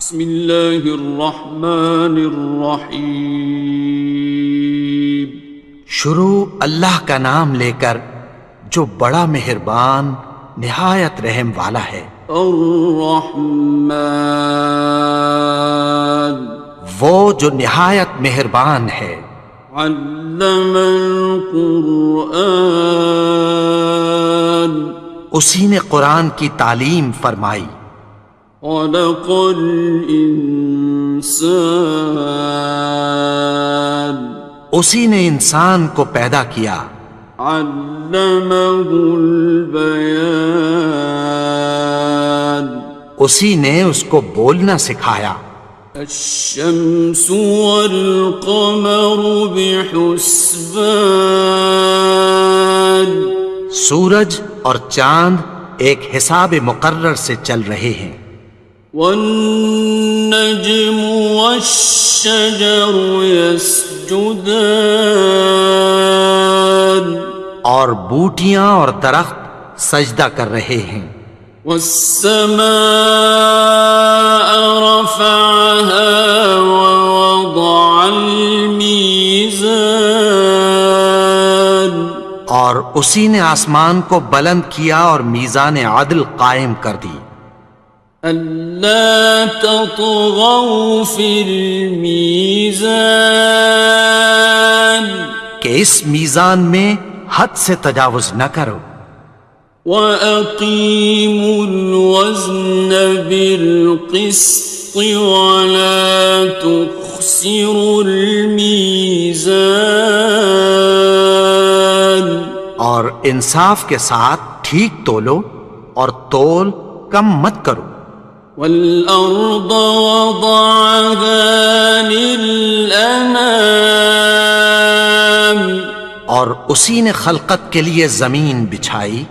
بسم اللہ الرحمن الرحیم۔ شروع اللہ کا نام لے کر جو بڑا مہربان نہایت رحم والا ہے۔ الرحمن، وہ جو نہایت مہربان ہے۔ علم القرآن، اسی نے قرآن کی تعلیم فرمائی۔ خلق الانسان، اسی نے انسان کو پیدا کیا۔ علمہ البیان، اسی نے اس کو بولنا سکھایا۔ الشمس والقمر بحسبان، سورج اور چاند ایک حساب مقرر سے چل رہے ہیں۔ والنجم والشجر يسجدان، اور بوٹیاں اور درخت سجدہ کر رہے ہیں۔ والسماء رفعها ووضع الميزان، اور اسی نے آسمان کو بلند کیا اور میزان عدل قائم کر دی۔ ألا تطغوا في الميزان، کہ اس میزان میں حد سے تجاوز نہ کرو۔ وَأَقِيمُوا الْوَزْنَ بِالْقِسْطِ وَلَا تُخْسِرُوا الْمِيزَانَ، اور انصاف کے ساتھ ٹھیک تولو اور تول کم مت کرو۔ وَالْأَرْضَ وَضَعَهَا لِلْأَنَامِ، اور اسی نے خلقت کے لیے زمین بچھائی۔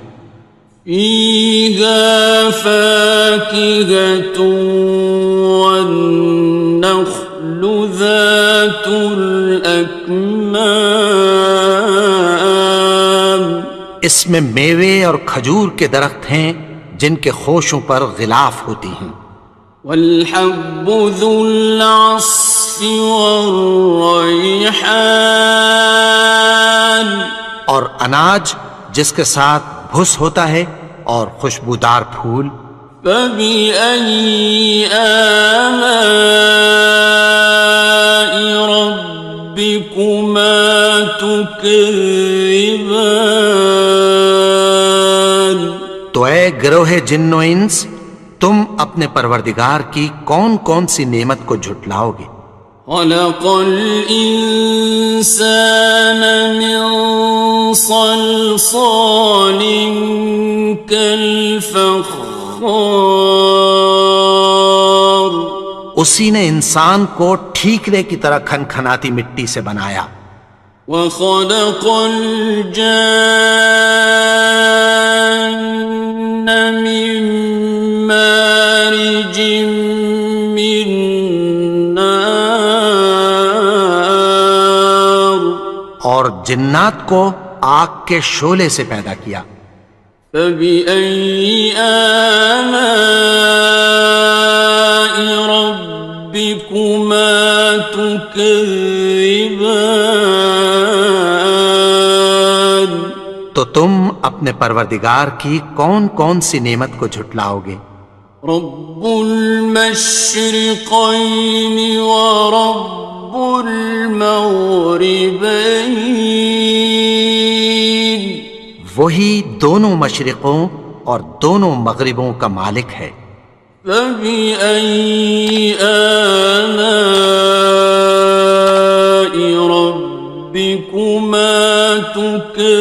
فِيهَا فَاكِهَةٌ وَالنَّخْلُ ذَاتُ الْأَكْمَامِ، اس میں میوے اور کھجور کے درخت ہیں جن کے خوشوں پر غلاف ہوتی ہیں۔ وَالْحَبُّ ذُو الْعَصْفِ وَالرَّيْحَانِ، اور اناج جس کے ساتھ بھس ہوتا ہے اور خوشبودار پھول۔ فَبِأَيِّ آلَاءِ رَبِّكُمَا تُكَذِّبَانِ، تو اے گروہ جن و انس، تم اپنے پروردگار کی کون کون سی نعمت کو جھٹلاؤ گے؟ خَلَقَ الْإِنسَانَ مِنْ صَلْصَالٍ كَالْفَخَّارِ، اسی نے انسان کو ٹھیکرے کی طرح کھنکھناتی مٹی سے بنایا۔ وَخَلَقَ الْجَانَّ مِن مَّارِجٍ مِّن نَّارٍ، اور جنات کو آگ کے شعلے سے پیدا کیا۔ فَبِأَيِّ آلَاءِ رَبِّكُمَا تُكَذِّبَانِ، تو تم اپنے پروردگار کی کون کون سی نعمت کو جھٹلاؤ گے؟ رب المشرقین ورب المغربین، وہی دونوں مشرقوں اور دونوں مغربوں کا مالک ہے۔ فَبِأَيِّ آلَاءِ رَبِّكُمَا تُكَذِّبَانِ،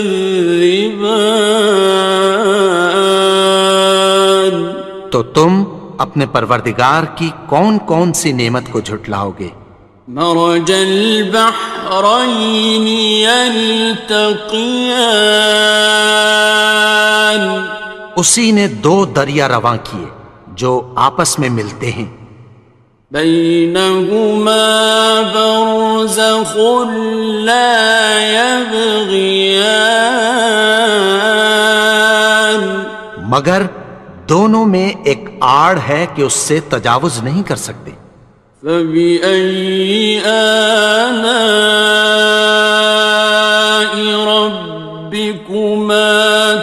تو تم اپنے پروردگار کی کون کون سی نعمت کو جھٹلاؤ گے؟ مرج البحرین یلتقیان، اسی نے دو دریا رواں کیے جو آپس میں ملتے ہیں۔ بینہما برزخ لا یبغیان، مگر دونوں میں ایک آڑ ہے کہ اس سے تجاوز نہیں کر سکتے۔ فبأي آلاء ربكما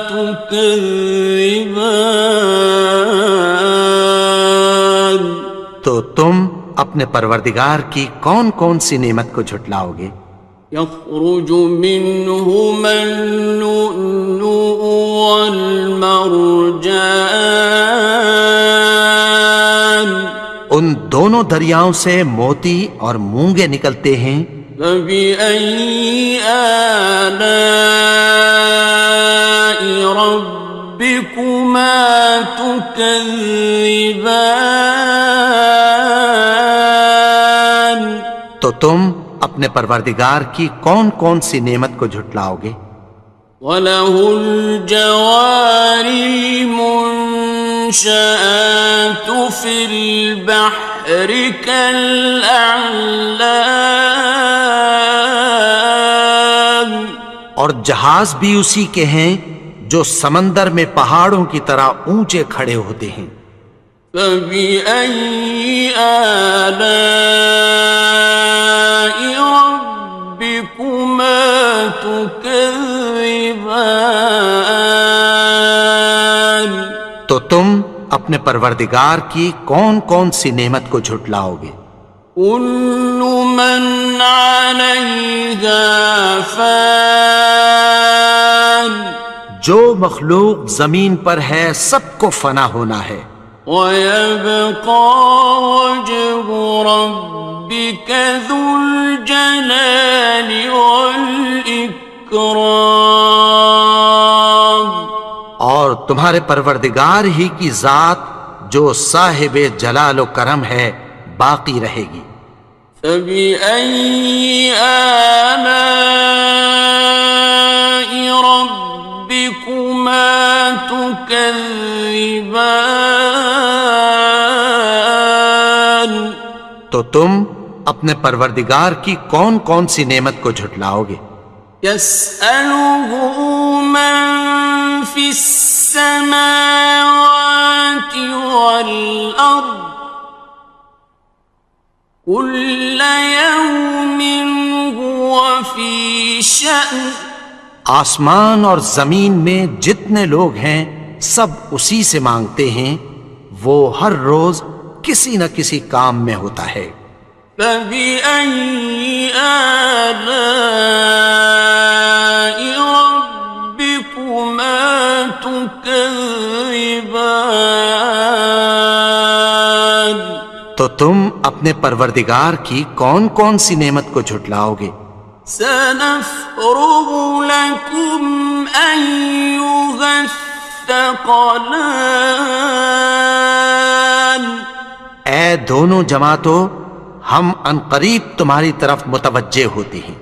تكذبان؟ تو تم اپنے پروردگار کی کون کون سی نعمت کو جھٹلاؤ گے؟ يخرج منهما اللؤلؤ والمرجان ان دونوں دریاؤں سے موتی اور مونگے نکلتے ہیں۔ فبأي آلاء ربكما تكذبان؟ تو تم اپنے پروردگار کی کون کون سی نعمت کو جھٹلاؤ گے؟ وَلَهُ الْجَوَارِ الْمُنشَآتُ فِي الْبَحْرِ كَالْأَعْلَامِ، اور جہاز بھی اسی کے ہیں جو سمندر میں پہاڑوں کی طرح اونچے کھڑے ہوتے ہیں۔ فَبِأَيِّ آلَاءِ رَبِّكُمَا تُكَذِّبَانِ؟ تو تم اپنے پروردگار کی کون کون سی نعمت کو جھٹلاؤ گے؟ كُلُّ مَنْ عَلَيْهَا فَانٍ، جو مخلوق زمین پر ہے سب کو فنا ہونا ہے۔ وَيَبْقَى وَجْهُ رَبِّكَ ذُو الْجَلَالِ وَالْإِكْرَامِ، اور تمہارے پروردگار ہی کی ذات جو صاحب جلال و کرم ہے باقی رہے گی۔ فَبِأَيِّ آلَاءِ رَبِّكُمَا تُكَذِّبَانِ؟ تو تم اپنے پروردگار کی کون کون سی نعمت کو جھٹلاؤ گے؟ يَسْأَلُهُ مَن فِي السَّمَاوَاتِ وَالْأَرْضِ كُلَّ يَوْمٍ هُوَ فِي شَأْنٍ، آسمان اور زمین میں جتنے لوگ ہیں سب اسی سے مانگتے ہیں، وہ ہر روز کسی نہ کسی کام میں ہوتا ہے۔ فَبِأَيِّ آلَاءِ رَبِّكُمَا تُكَذِّبَانِ؟ تو تم اپنے پروردگار کی کون کون سی نعمت کو جھٹلاؤ گے؟ سَنَفْرُغُ لَكُمْ أَيُّهَ الثَّقَلَانِ؟ اے دونوں جماعتوں، ہم عنقریب تمہاری طرف متوجہ ہوتے ہیں۔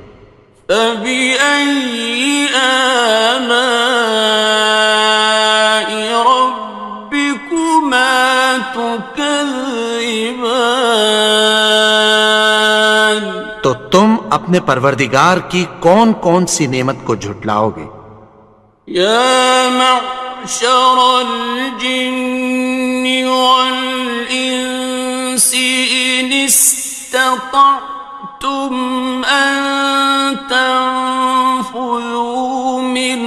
فَبِأَيِّ آلَاءِ رَبِّكُمَا تُكَذِّبَانِ؟ تو تم اپنے پروردگار کی کون کون سی نعمت کو جھٹلاؤ گے؟ يَا مَعْشَرَ الْجِنِّ وَالْإِنسِ إِنِ اسْتَطَعْتُمْ أَن تَنفُذُوا مِنْ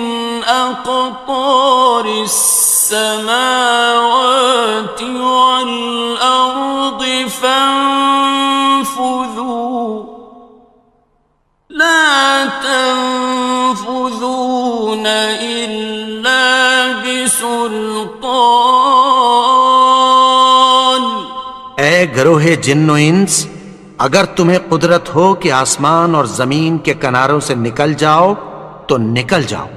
أَقْطَارِ السَّمَاوَاتِ وَالْأَرْضِ فَانفُذُوا لَا تَنفُذُونَ إِلَّا بِسُلْطَانٍ۔ اے گروہ جن و انس، اگر تمہیں قدرت ہو کہ آسمان اور زمین کے کناروں سے نکل جاؤ تو نکل جاؤ،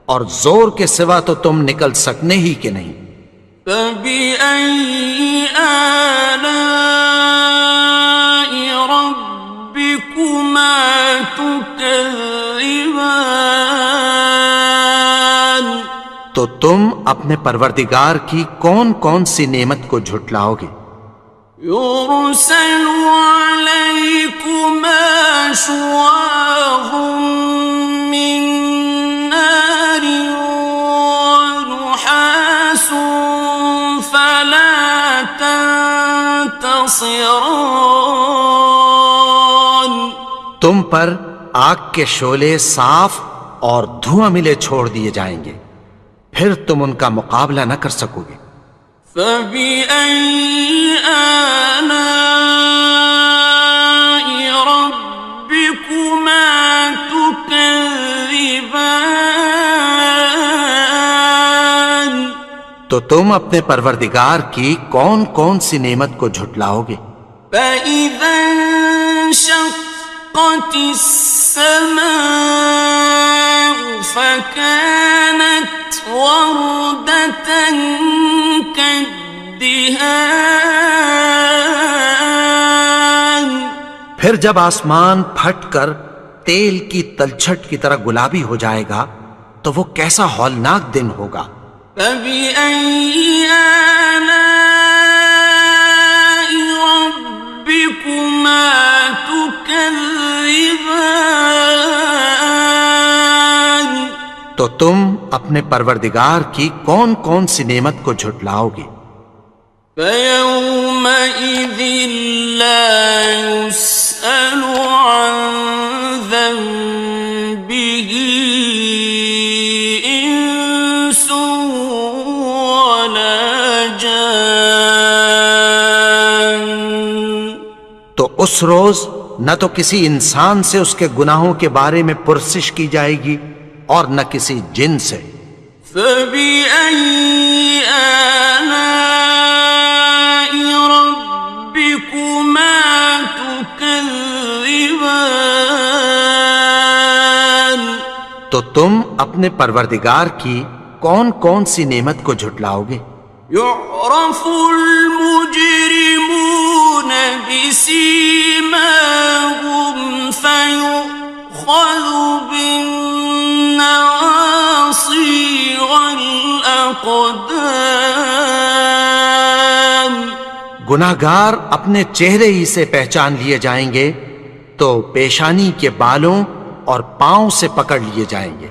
اور زور کے سوا تو تم نکل سکنے ہی کہ نہیں۔ فَبِأَيِّ آلَاءِ رَبِّكُمَا تُكَذِّبَانِ؟ تو تم اپنے پروردگار کی کون کون سی نعمت کو جھٹلاؤ گے؟ يُرْسَلُ عَلَيْكُمَا شُوَاظٌ مِّن نَّارٍ وَنُحَاسٌ خصران. تم پر آگ کے شعلے صاف اور دھواں ملے چھوڑ دیے جائیں گے، پھر تم ان کا مقابلہ نہ کر سکو گے۔ فَبِأَيِّ آلَاءِ رَبِّكُمَا تُكَذِّبَانِ. تو تم اپنے پروردگار کی کون کون سی نعمت کو جھٹلاؤ گے؟ فَإِذَا انشَقَّتِ السَّمَاءُ فَكَانَتْ وَرْدَةً كَالدِّهَانِ. پھر جب آسمان پھٹ کر تیل کی تلچھٹ کی طرح گلابی ہو جائے گا تو وہ کیسا ہولناک دن ہوگا۔ فَبِأَيِّ آلَاءِ رَبِّكُمَا تُكَذِّبَانِ. تو تم اپنے پروردگار کی کون کون سی نعمت کو جھٹلاؤ گے؟ فَيَوْمَئِذٍ لَا يُسْأَلُ عَنْ ذَنبِهِ إِنسٌ وَلَا جَانٌ. تو اس روز نہ تو کسی انسان سے اس کے گناہوں کے بارے میں پرسش کی جائے گی اور نہ کسی جن سے۔ فَبِأَيِّ آلَاءِ رَبِّكُمَا تُكَذِّبَانِ. تو تم اپنے پروردگار کی کون کون سی نعمت کو جھٹلاؤ گے؟ يُعْرَفُ الْمُجْرِمُونَ بِسِيمَاهُمْ فَيُؤْخَذُ بِالنَّوَاصِي وَالْأَقْدَامِ. گناہگار اپنے چہرے ہی سے پہچان لیے جائیں گے تو پیشانی کے بالوں اور پاؤں سے پکڑ لیے جائیں گے۔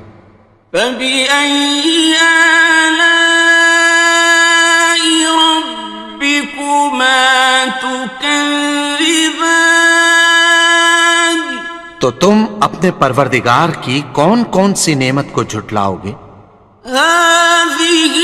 فَبِأَيِّ آلَاءِ رَبِّكُمَا تُكَذِّبَانِ. تو تم اپنے پروردگار کی کون کون سی نعمت کو جھٹلاؤ گے؟ هَٰذِهِ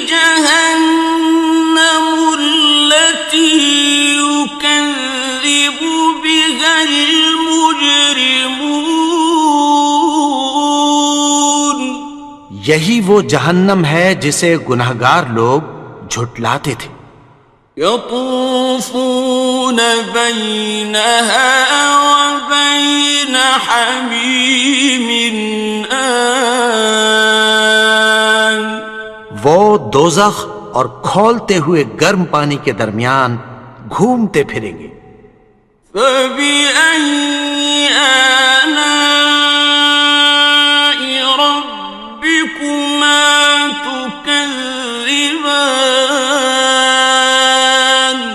جَهَنَّمُ الَّتِي يُكَذِّبُ بِهَا الْمُجْرِمُونَ. یہی وہ جہنم ہے جسے گناہگار لوگ جھٹلاتے تھے۔ يَطُوفُونَ بَيْنَهَا وَبَيْنَ حَمِيمٍ آنٍ. وہ دوزخ اور کھولتے ہوئے گرم پانی کے درمیان گھومتے پھریں گے۔ فَبِأَيِّ آلَاءِ رَبِّكُمَا تُكَذِّبَانِ.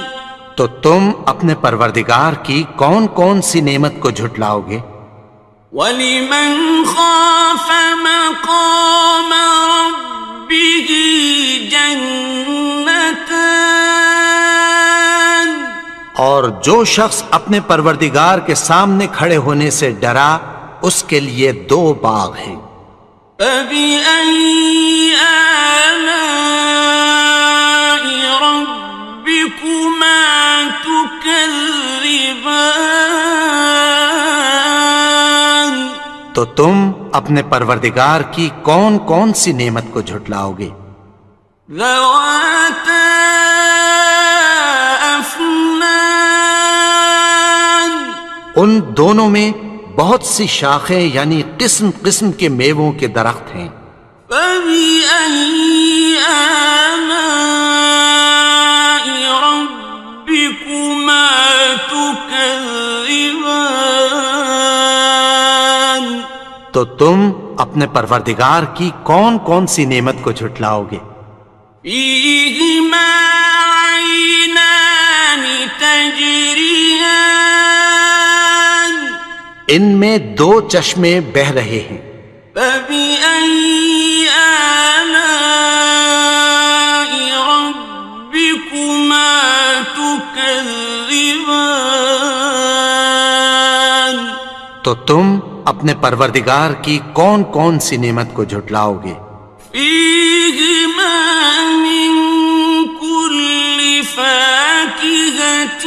تو تم اپنے پروردگار کی کون کون سی نعمت کو جھٹلاؤ گے؟ وَلِمَنْ خَافَ مَقَامَ رَبِّهِ جَنَّتَانِ. اور جو شخص اپنے پروردگار کے سامنے کھڑے ہونے سے ڈرا اس کے لیے دو باغ ہیں۔ فَبِأَيِّ آلَاءِ رَبِّكُمَا تُكَذِّبَانِ. تو تم اپنے پروردگار کی کون کون سی نعمت کو جھٹلاؤ گے؟ ذَوَاتَا أَفْنَانٍ. ان دونوں میں بہت سی شاخیں یعنی قسم قسم کے میووں کے درخت ہیں۔ فَبِأَيِّ آلَاءِ رَبِّكُمَا تُكَذِّبَانِ. تو تم اپنے پروردگار کی کون کون سی نعمت کو جھٹلاؤ گے؟ فِيهِمَا عَيْنَانِ تَجْرِيَانِ. ان میں دو چشمے بہہ رہے ہیں۔ فَبِأَيِّ آلَاءِ رَبِّكُمَا تُكَذِّبَانِ. تكذبان تو تم اپنے پروردگار کی کون کون سی نعمت کو جھٹلاؤ گے؟ فيهما من كل فاكهة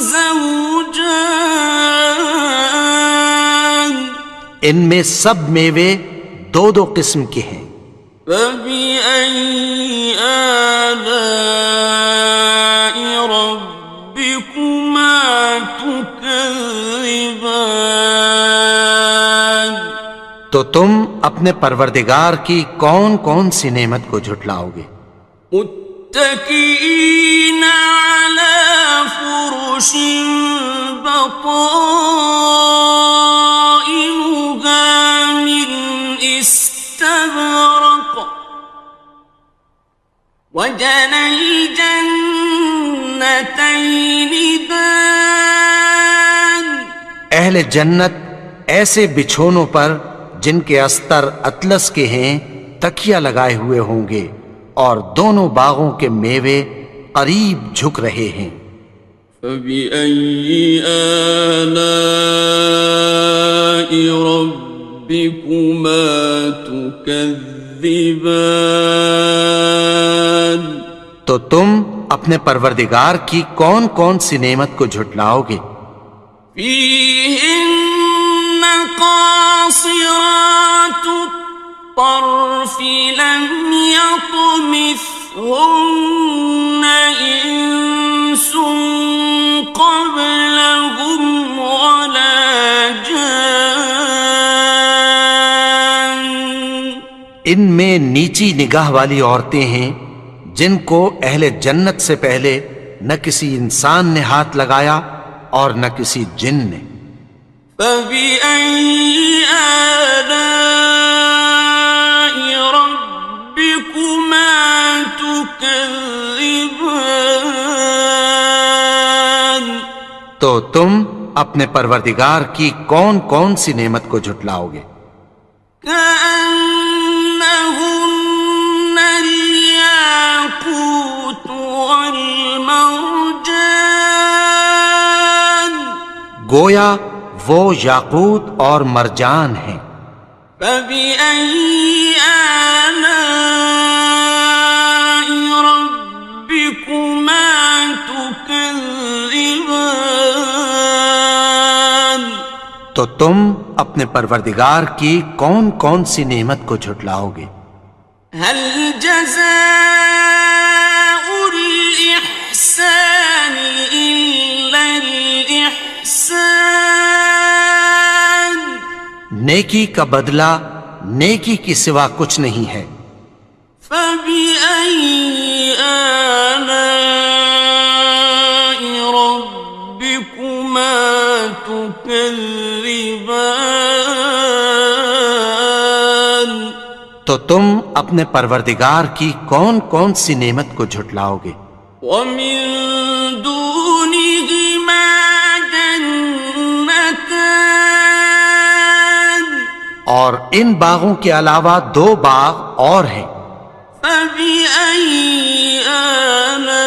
زوجان ان میں سب میوے دو دو قسم کے ہیں۔ فبأي آلاء ربكما تكذبان تو تم اپنے پروردگار کی کون کون سی نعمت کو جھٹلاؤ گے؟ متكئين على فرش بطائنها من استبرق وجنى الجنتين دان اہل جنت ایسے بچھونوں پر جن کے استر اطلس کے ہیں تکیہ لگائے ہوئے ہوں گے، اور دونوں باغوں کے میوے قریب جھک رہے ہیں۔ فبأي آلاء ربكما تكذبان تو تم اپنے پروردگار کی کون کون سی نعمت کو جھٹلاؤ گے؟ فيهن قاصرات الطرف لم يطمثهن إنس قبلهم ولا جان ان میں نیچی نگاہ والی عورتیں ہیں جن کو اہل جنت سے پہلے نہ کسی انسان نے ہاتھ لگایا اور نہ کسی جن نے۔ فبأي آلاء ربكما تكذبان تو تم اپنے پروردگار کی کون کون سی نعمت کو جھٹلاؤ گے؟ كأنهن الياقوت والمرجان گویا وہ یاقوت اور مرجان ہیں۔ فبأي آلاء ربكما تكذبان تو تم اپنے پروردگار کی کون کون سی نعمت کو جھٹلاؤ گے؟ هل جزاء الإحسان إلا الإحسان نیکی کا بدلہ نیکی کی سوا کچھ نہیں ہے۔ فبأي آلاء ربكما تكذبان تو تم اپنے پروردگار کی کون کون سی نعمت کو جھٹلاؤ گے؟ ومن دونهما جنتان اور ان باغوں کے علاوہ دو باغ اور ہیں۔ فبأي آلاء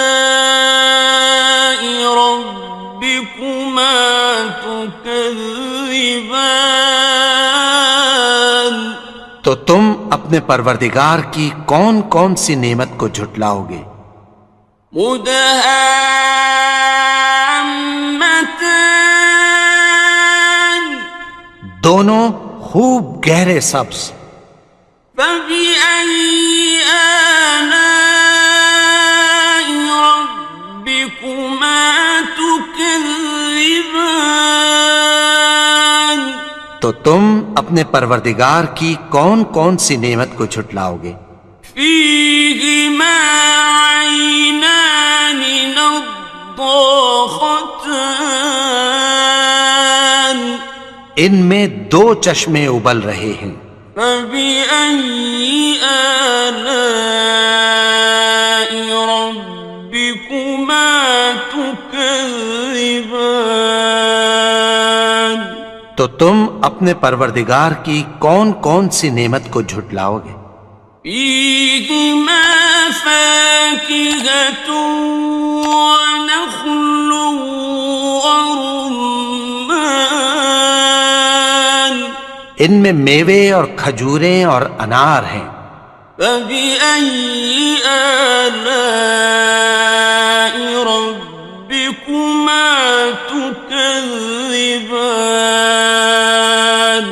ربكما تكذبان تو تم اپنے پروردگار کی کون کون سی نعمت کو جھٹلاؤ گے؟ مدهامتان دونوں خوب گہرے سبز۔ فبأي آلاء ربكما تكذبان تو تم اپنے پروردگار کی کون کون سی نعمت کو جھٹلاؤ گے؟ فيهما عينان نضاختان ان میں دو چشمے ابل رہے ہیں۔ فبأي آلاء ربكما تكذبان تو تم اپنے پروردگار کی کون کون سی نعمت کو جھٹلاؤ گے؟ فيهما فاكهة ونخل ورمان ان میں میوے اور کھجوریں اور انار ہیں. فبأي آلاء ربكما تكذبان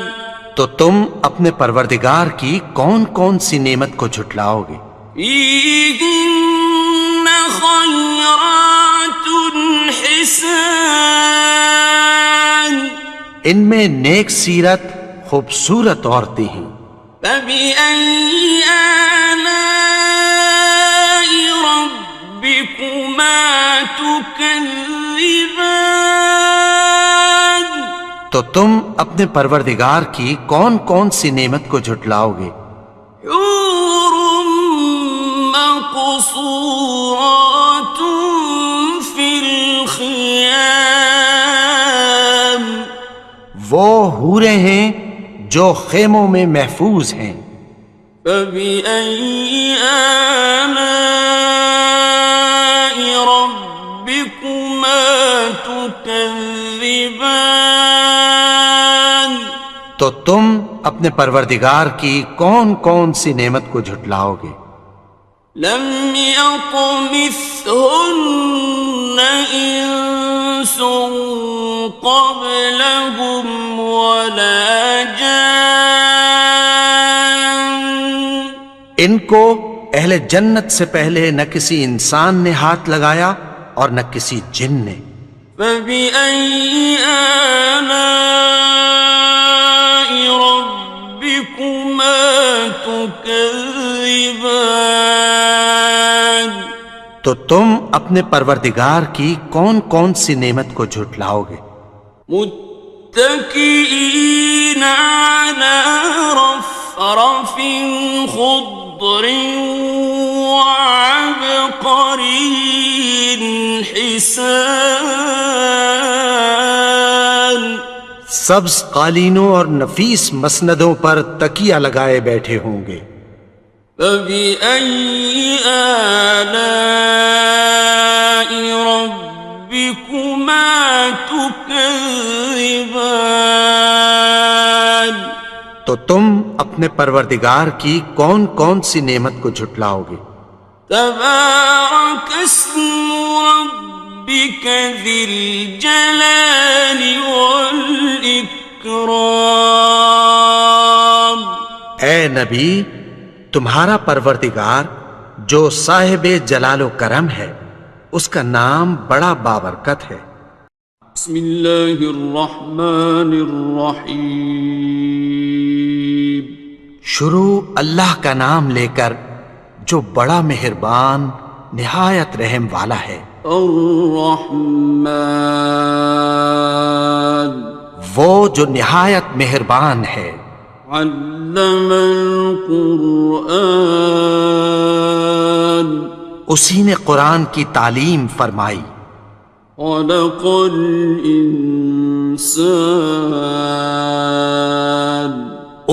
تو تم اپنے پروردگار کی کون کون سی نعمت کو جھٹلاؤ گے؟ فيهن خيرات حسان ان میں نیک سیرت خوبصورت عورتیں ہیں. فبأي آلاء ربكما تكذبان تو تم اپنے پروردگار کی کون کون سی نعمت کو جھٹلاؤ گے؟ حور مقصورات في الخيام وہ حوریں ہیں جو خیموں میں محفوظ ہیں. فبأي آلاء ربكما تكذبان تو تم اپنے پروردگار کی کون کون سی نعمت کو جھٹلاؤ گے؟ لم يطمثهن إنس قبلهم ولا جان ان کو اہل جنت سے پہلے نہ کسی انسان نے ہاتھ لگایا اور نہ کسی جن نے. فبأي آلاء ربكما تكذبان تو تم اپنے پروردگار کی کون کون سی نعمت کو جھٹلاؤ گے؟ متكئين على رفرف خضر وعبقري حسان سبز قالینوں اور نفیس مسندوں پر تکیہ لگائے بیٹھے ہوں گے. فبأي آلاء ربكما تكذبان تو تم اپنے پروردگار کی کون کون سی نعمت کو جھٹلاؤ گے؟ تبارك اسم ربك ذي الجلال والإكرام اے نبی، تمہارا پروردگار جو صاحب جلال و کرم ہے، اس کا نام بڑا بابرکت ہے. بسم اللہ الرحمن الرحیم شروع اللہ کا نام لے کر جو بڑا مہربان نہایت رحم والا ہے. الرحمن وہ جو نہایت مہربان ہے. علم القرآن اسی نے قرآن کی تعلیم فرمائی. خلق الانسان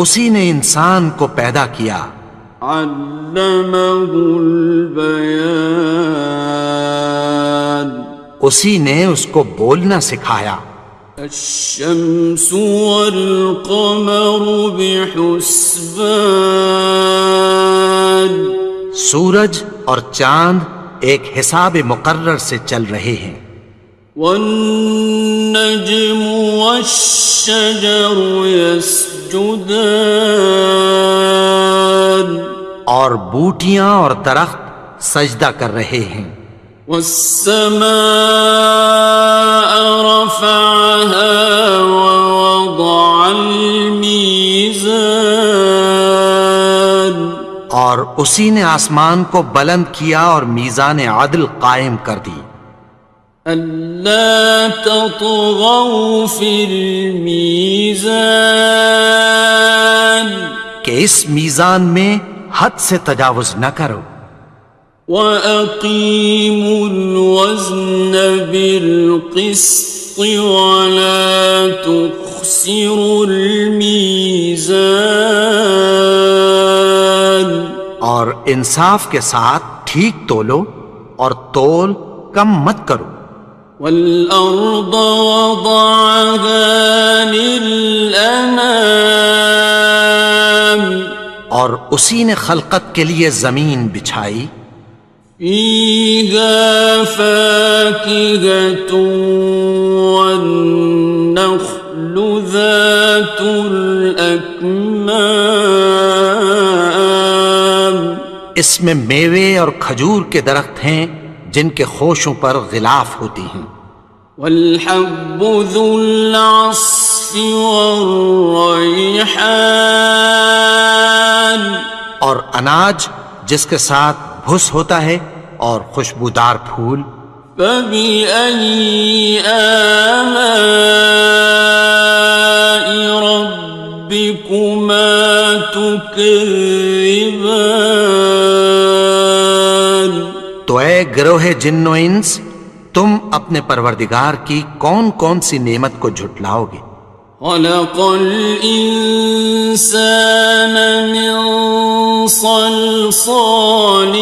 اسی نے انسان کو پیدا کیا. علمہ البیان اسی نے اس کو بولنا سکھایا. الشمس والقمر بحسبان سورج اور چاند ایک حساب مقرر سے چل رہے ہیں. والنجم والشجر يسجدان اور بوٹیاں اور درخت سجدہ کر رہے ہیں. والسماء رفعها ووضع الميزان اور اسی نے آسمان کو بلند کیا اور میزان عدل قائم کر دی. ألا تطغوا في الميزان کہ اس میزان میں حد سے تجاوز نہ کرو. وَأَقِيمُوا الْوَزْنَ بِالْقِسْطِ وَلَا تُخْسِرُوا الْمِيزَانَ اور انصاف کے ساتھ ٹھیک تولو اور تول کم مت کرو. والأرض وضعها للأنام اور اسی نے خلقت کے لیے زمین بچھائی. فيها فاكهة والنخل ذات الأكمام اس میں میوے اور کھجور کے درخت ہیں جن کے خوشوں پر غلاف ہوتی ہیں. والحب ذو العصف والریحان اور اناج جس کے ساتھ بھس ہوتا ہے اور خوشبودار پھول. فبأي آلاء ربكما تكذبان تو اے گروہ جن و انس، تم اپنے پروردگار کی کون کون سی نعمت کو جھٹلاؤ گے؟ خلق الإنسان من صلصال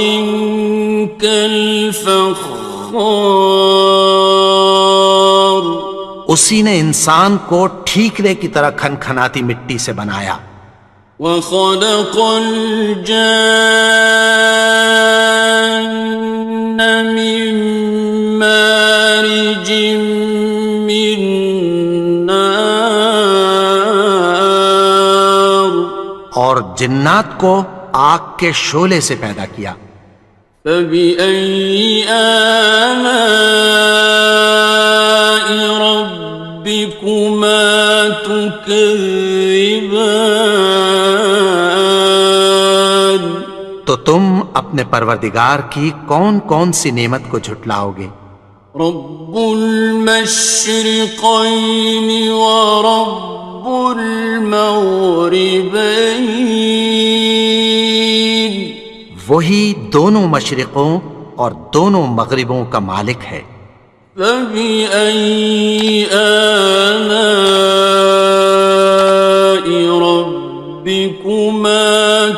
كالفخار اسی نے انسان کو ٹھیکرے کی طرح کھنکھناتی مٹی سے بنایا. وخلق الجان من مارج من نار اور جنات کو آگ کے شعلے سے پیدا کیا. فبأي آلاء ربكما تكذبان تو تم اپنے پروردگار کی کون کون سی نعمت کو جھٹلاؤ گے؟ رب المشرقين ورب المغربين وہی دونوں مشرقوں اور دونوں مغربوں کا مالک ہے. فبأي آلاء ربكما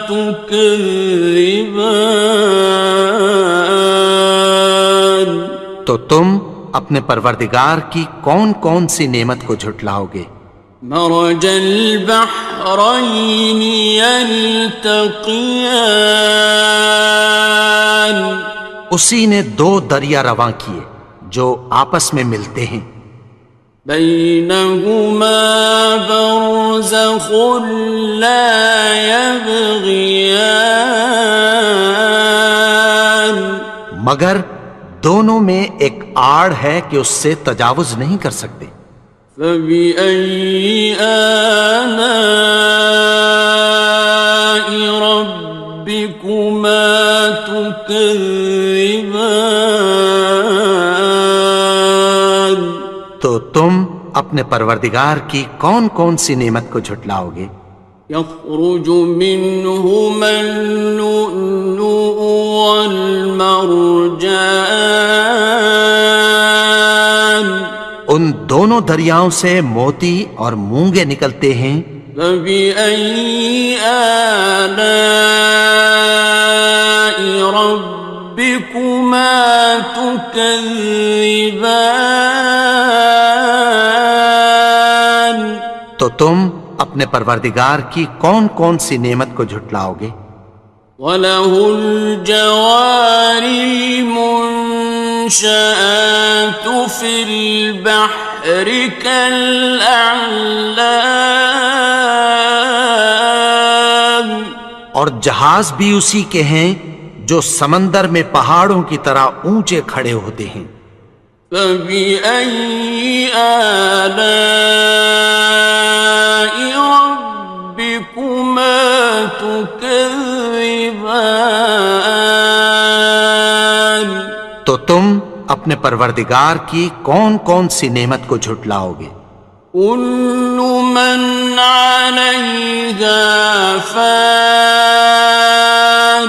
تكذبان تو تم اپنے پروردگار کی کون کون سی نعمت کو جھٹلاؤ گے؟ مرج البحرين يلتقيان اسی نے دو دریا رواں کیے جو آپس میں ملتے ہیں. بينهما برزخ لا يبغيان مگر دونوں میں ایک آڑ ہے کہ اس سے تجاوز نہیں کر سکتے. فبأي آلاء ربكما تكذبان تو تم اپنے پروردگار کی کون کون سی نعمت کو جھٹلاؤ گے؟ يخرج منهما اللؤلؤ والمرجان ان دونوں دریاؤں سے موتی اور مونگے نکلتے ہیں. فبأي آلاء ربكما تكذبان تو تم اپنے پروردگار کی کون کون سی نعمت کو جھٹلاؤ گے؟ وَلَهُ الْجَوَارِ الْمُنشَآتُ فِي الْبَحْرِ كَالْأَعْلَامِ اور جہاز بھی اسی کے ہیں جو سمندر میں پہاڑوں کی طرح اونچے کھڑے ہوتے ہیں. فَبِأَيِّ آلَاءِ رَبِّكُمَا تُكَذِّبَانِ تو تم اپنے پروردگار کی کون کون سی نعمت کو جھٹلاؤ گے؟ كُلُّ مَنْ عَلَيْهَا فَانٍ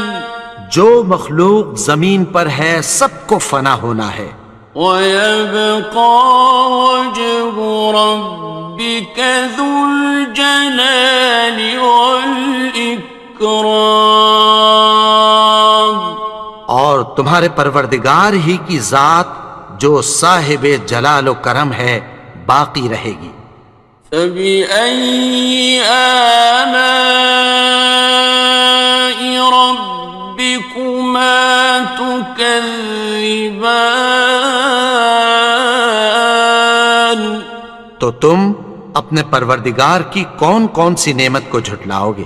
جو مخلوق زمین پر ہے سب کو فنا ہونا ہے. وَيَبْقَى وَجْهُ رَبِّكَ ذُو الْجَلَالِ وَالْإِكْرَامِ تمہارے پروردگار ہی کی ذات جو صاحب جلال و کرم ہے باقی رہے گی۔ فبأي آلاء ربكما تكذبان؟ تو تم اپنے پروردگار کی کون کون سی نعمت کو جھٹلاؤ گے؟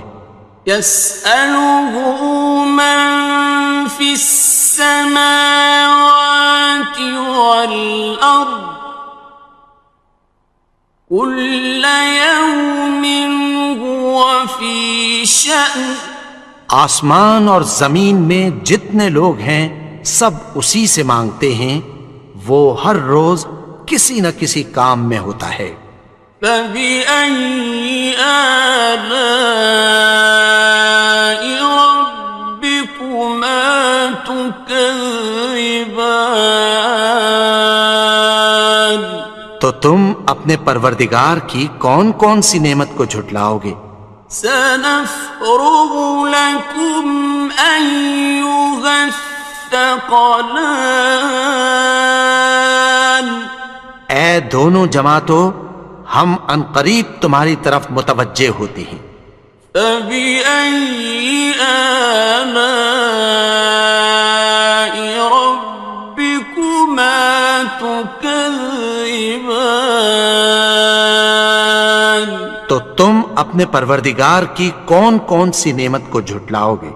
يسأله من في السماوات والأرض كل يوم هو في شأن۔ آسمان اور زمین میں جتنے لوگ ہیں سب اسی سے مانگتے ہیں، وہ ہر روز کسی نہ کسی کام میں ہوتا ہے۔ فبأي آلاء ربكما تكذبان؟ تو تم اپنے پروردگار کی کون کون سی نعمت کو جھٹلاؤ گے؟ سنفرغ لكم أيها الثقلان۔ اے دونوں جماعتوں، ہم عنقریب تمہاری طرف متوجہ ہوتے ہیں۔ فبأي آلاء ربكما تكذبان؟ تو تم اپنے پروردگار کی کون کون سی نعمت کو جھٹلاؤ گے؟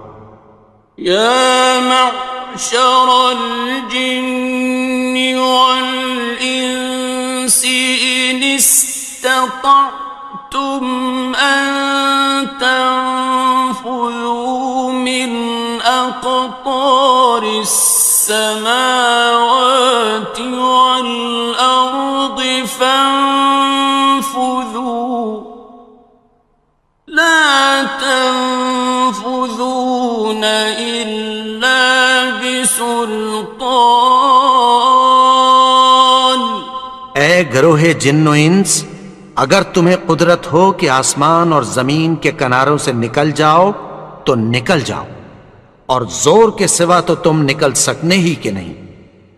يا معشر الجن والإنس إن استطعتم أن تنفذوا من أقطار السماوات والأرض فانفذوا لا تنفذون إلا بسلطان۔ اے گروہ جن و انس، اگر تمہیں قدرت ہو کہ آسمان اور زمین کے کناروں سے نکل جاؤ تو نکل جاؤ، اور زور کے سوا تو تم نکل سکنے ہی کہ نہیں۔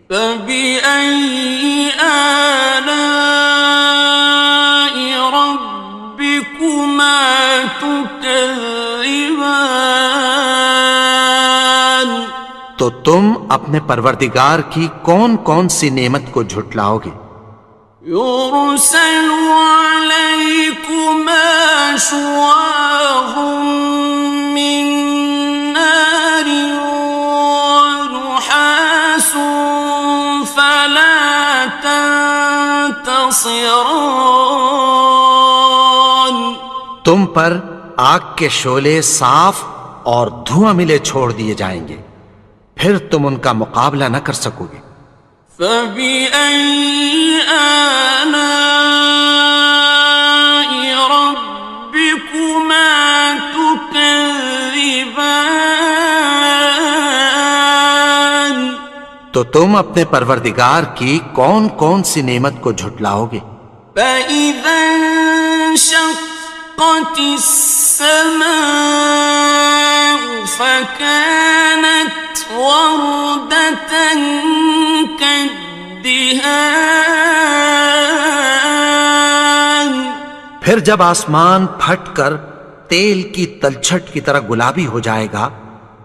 فبأي آلاء ربكما تكذبان؟ تو تم اپنے پروردگار کی کون کون سی نعمت کو جھٹلاؤ گے؟ يرسل عليكما شواظ من نار ونحاس فلا تنتصران۔ تم پر آگ کے شعلے صاف اور دھواں ملے چھوڑ دیے جائیں گے، پھر تم ان کا مقابلہ نہ کر سکو گے۔ فبأي آلاء ربكما تكذبان؟ تو تم اپنے پروردگار کی کون کون سی نعمت کو جھٹلاؤ گے؟ فإذا انشقت السماء فكانت وردة كالدهان۔ پھر جب آسمان پھٹ کر تیل کی تلچھٹ کی طرح گلابی ہو جائے گا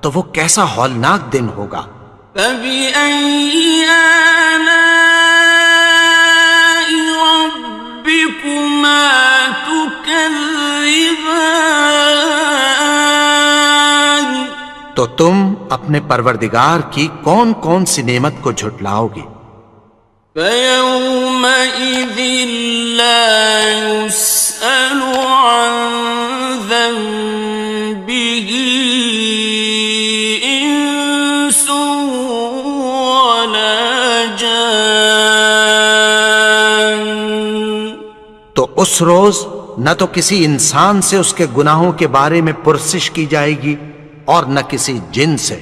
تو وہ کیسا ہولناک دن ہوگا۔ فبأي آلاء ربكما تكذبان؟ تو تم اپنے پروردگار کی کون کون سی نعمت کو جھٹلاؤ گے؟ فيومئذ لا يسأل عن ذنبه إنس ولا جان۔ تو اس روز نہ تو کسی انسان سے اس کے گناہوں کے بارے میں پرسش کی جائے گی اور نہ کسی جن سے۔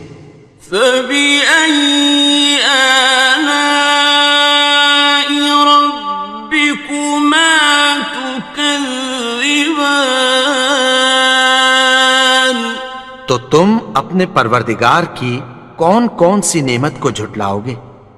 فبأي آلاء ربكما تكذبان؟ تو تم اپنے پروردگار کی کون کون سی نعمت کو جھٹلاؤ گے؟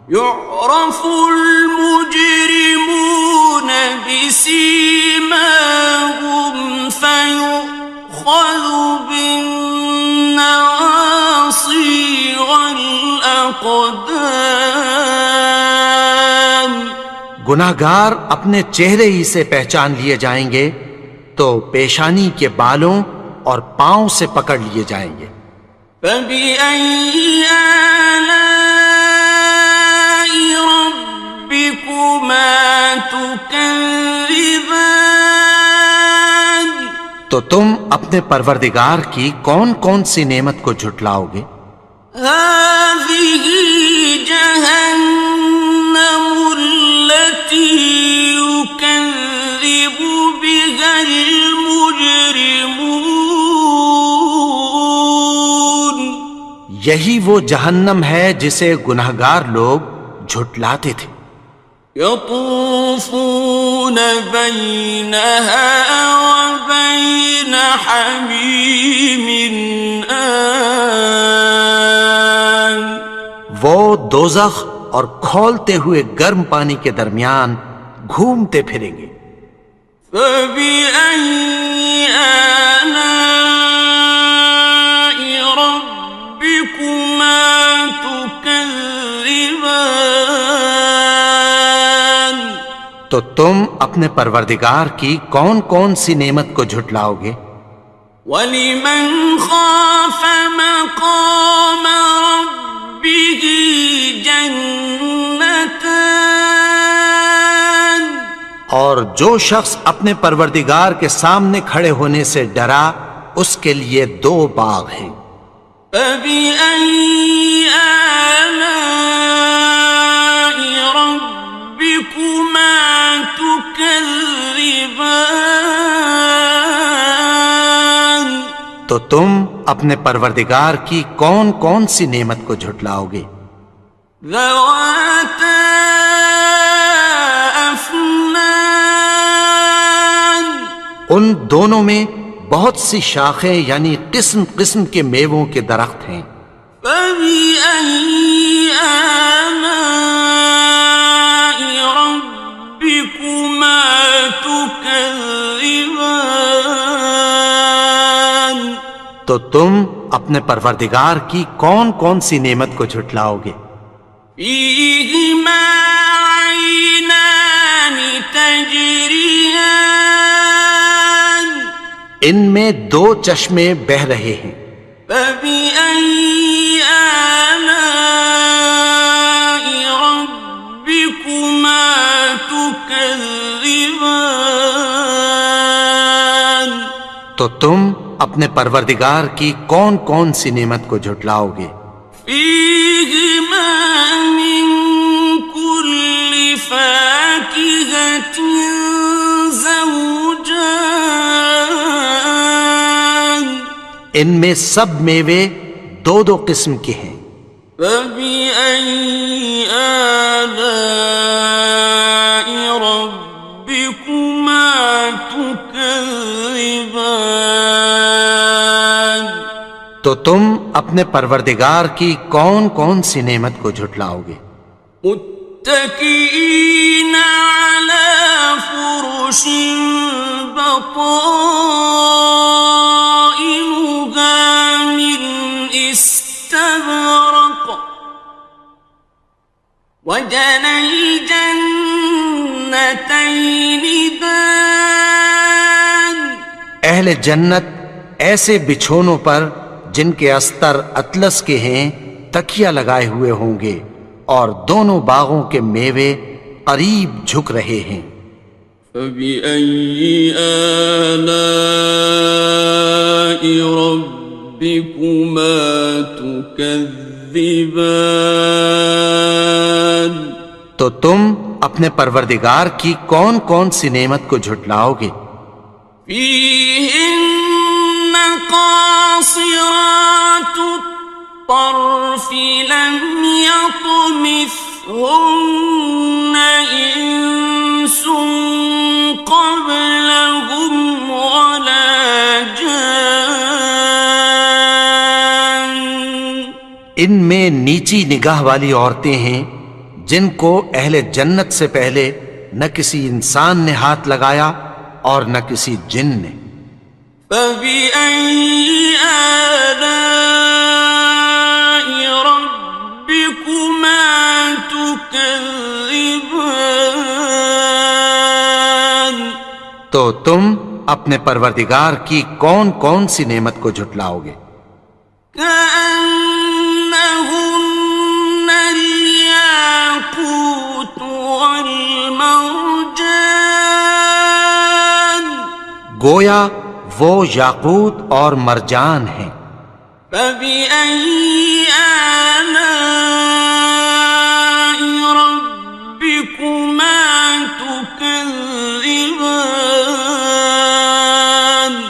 يعرف المجرمون بسيماهم فيؤخذ بالنواصي والأقدام. گناہگار اپنے چہرے ہی سے پہچان لیے جائیں گے تو پیشانی کے بالوں اور پاؤں سے پکڑ لیے جائیں گے. فبأي آلاء ربكما تكذبان. تو تم اپنے پروردگار کی کون کون سی نعمت کو جھٹلاؤ گے؟ هذه جهنم التي يكذب بها المجرمون. یہی وہ جہنم ہے جسے گناہگار لوگ جھٹلاتے تھے. يطوفون بينها وبين حميم آن. وہ دوزخ اور کھولتے ہوئے گرم پانی کے درمیان گھومتے پھریں گے. فبأي آلاء ربكما تكذبان. تو تم اپنے پروردگار کی کون کون سی نعمت کو جھٹلاؤ گے؟ وَلِمَنْ خَافَ مَقَامَ رَبِّهِ جَنَّتَانِ. اور جو شخص اپنے پروردگار کے سامنے کھڑے ہونے سے ڈرا اس کے لیے 2 باغ ہیں. فَبِأَيِّ آلَاءِ رَبِّكُمَا تُكَذِّبَانِ. تو تم اپنے پروردگار کی کون کون سی نعمت کو جھٹلاؤ گے؟ ذَوَاتَا أَفْنَانٍ. ان دونوں میں بہت سی شاخیں یعنی قسم قسم کے میووں کے درخت ہیں. فَبِأَيِّ آلَاءِ رَبِّكُمَا تُكَذِّبَانِ. تو تم اپنے پروردگار کی کون کون سی نعمت کو جھٹلاؤ گے؟ فِيهِمَا عَيْنَانِ تَجْرِيَانِ. ان میں 2 چشمے بہہ رہے ہیں. فَبِأَيِّ آلَاءِ رَبِّكُمَا تُكَذِّبَانِ. تو تم اپنے پروردگار کی کون کون سی نعمت کو جھٹلاؤ گے؟ فِيهِمَا مِن كُلِّ فَاكِهَةٍ زَوْجَانِ. ان میں سب میوے 2 قسم کے ہیں. فَبِأَيِّ آلَاءِ رَبِّكُمَا تُكَذِّبَانِ. تو تم اپنے پروردگار کی کون کون سی نعمت کو جھٹلاؤ گے؟ متكئين على فرش بطائنها من استبرق وجنى الجنتين دان. اہل جنت ایسے بچھونوں پر جن کے استر اطلس کے ہیں تکیہ لگائے ہوئے ہوں گے اور دونوں باغوں کے میوے قریب جھک رہے ہیں. فَبِأَيِّ آلَاءِ رَبِّكُمَا تُكَذِّبَانِ. تو تم اپنے پروردگار کی کون کون سی نعمت کو جھٹلاؤ گے؟ فِيهِنَّ قَاصِرَاتُ الطَّرْفِ لَمْ يَطْمِثْهُنَّ إِنسٌ قَبْلَهُمْ وَلَا جَانٌّ. ان میں نیچی نگاہ والی عورتیں ہیں جن کو اہل جنت سے پہلے نہ کسی انسان نے ہاتھ لگایا اور نہ کسی جن نے۔ فَبِأَيِّ آلَاءِ رَبِّكُمَا تُكَذِّبَانِ؟ تو تم اپنے پروردگار کی کون کون سی نعمت کو جھٹلاؤ گے؟ كأنهن الياقوت والمرجان، گویا وہ یاقوت اور مرجان ہیں۔ فبأي آلاء ربكما تكذبان؟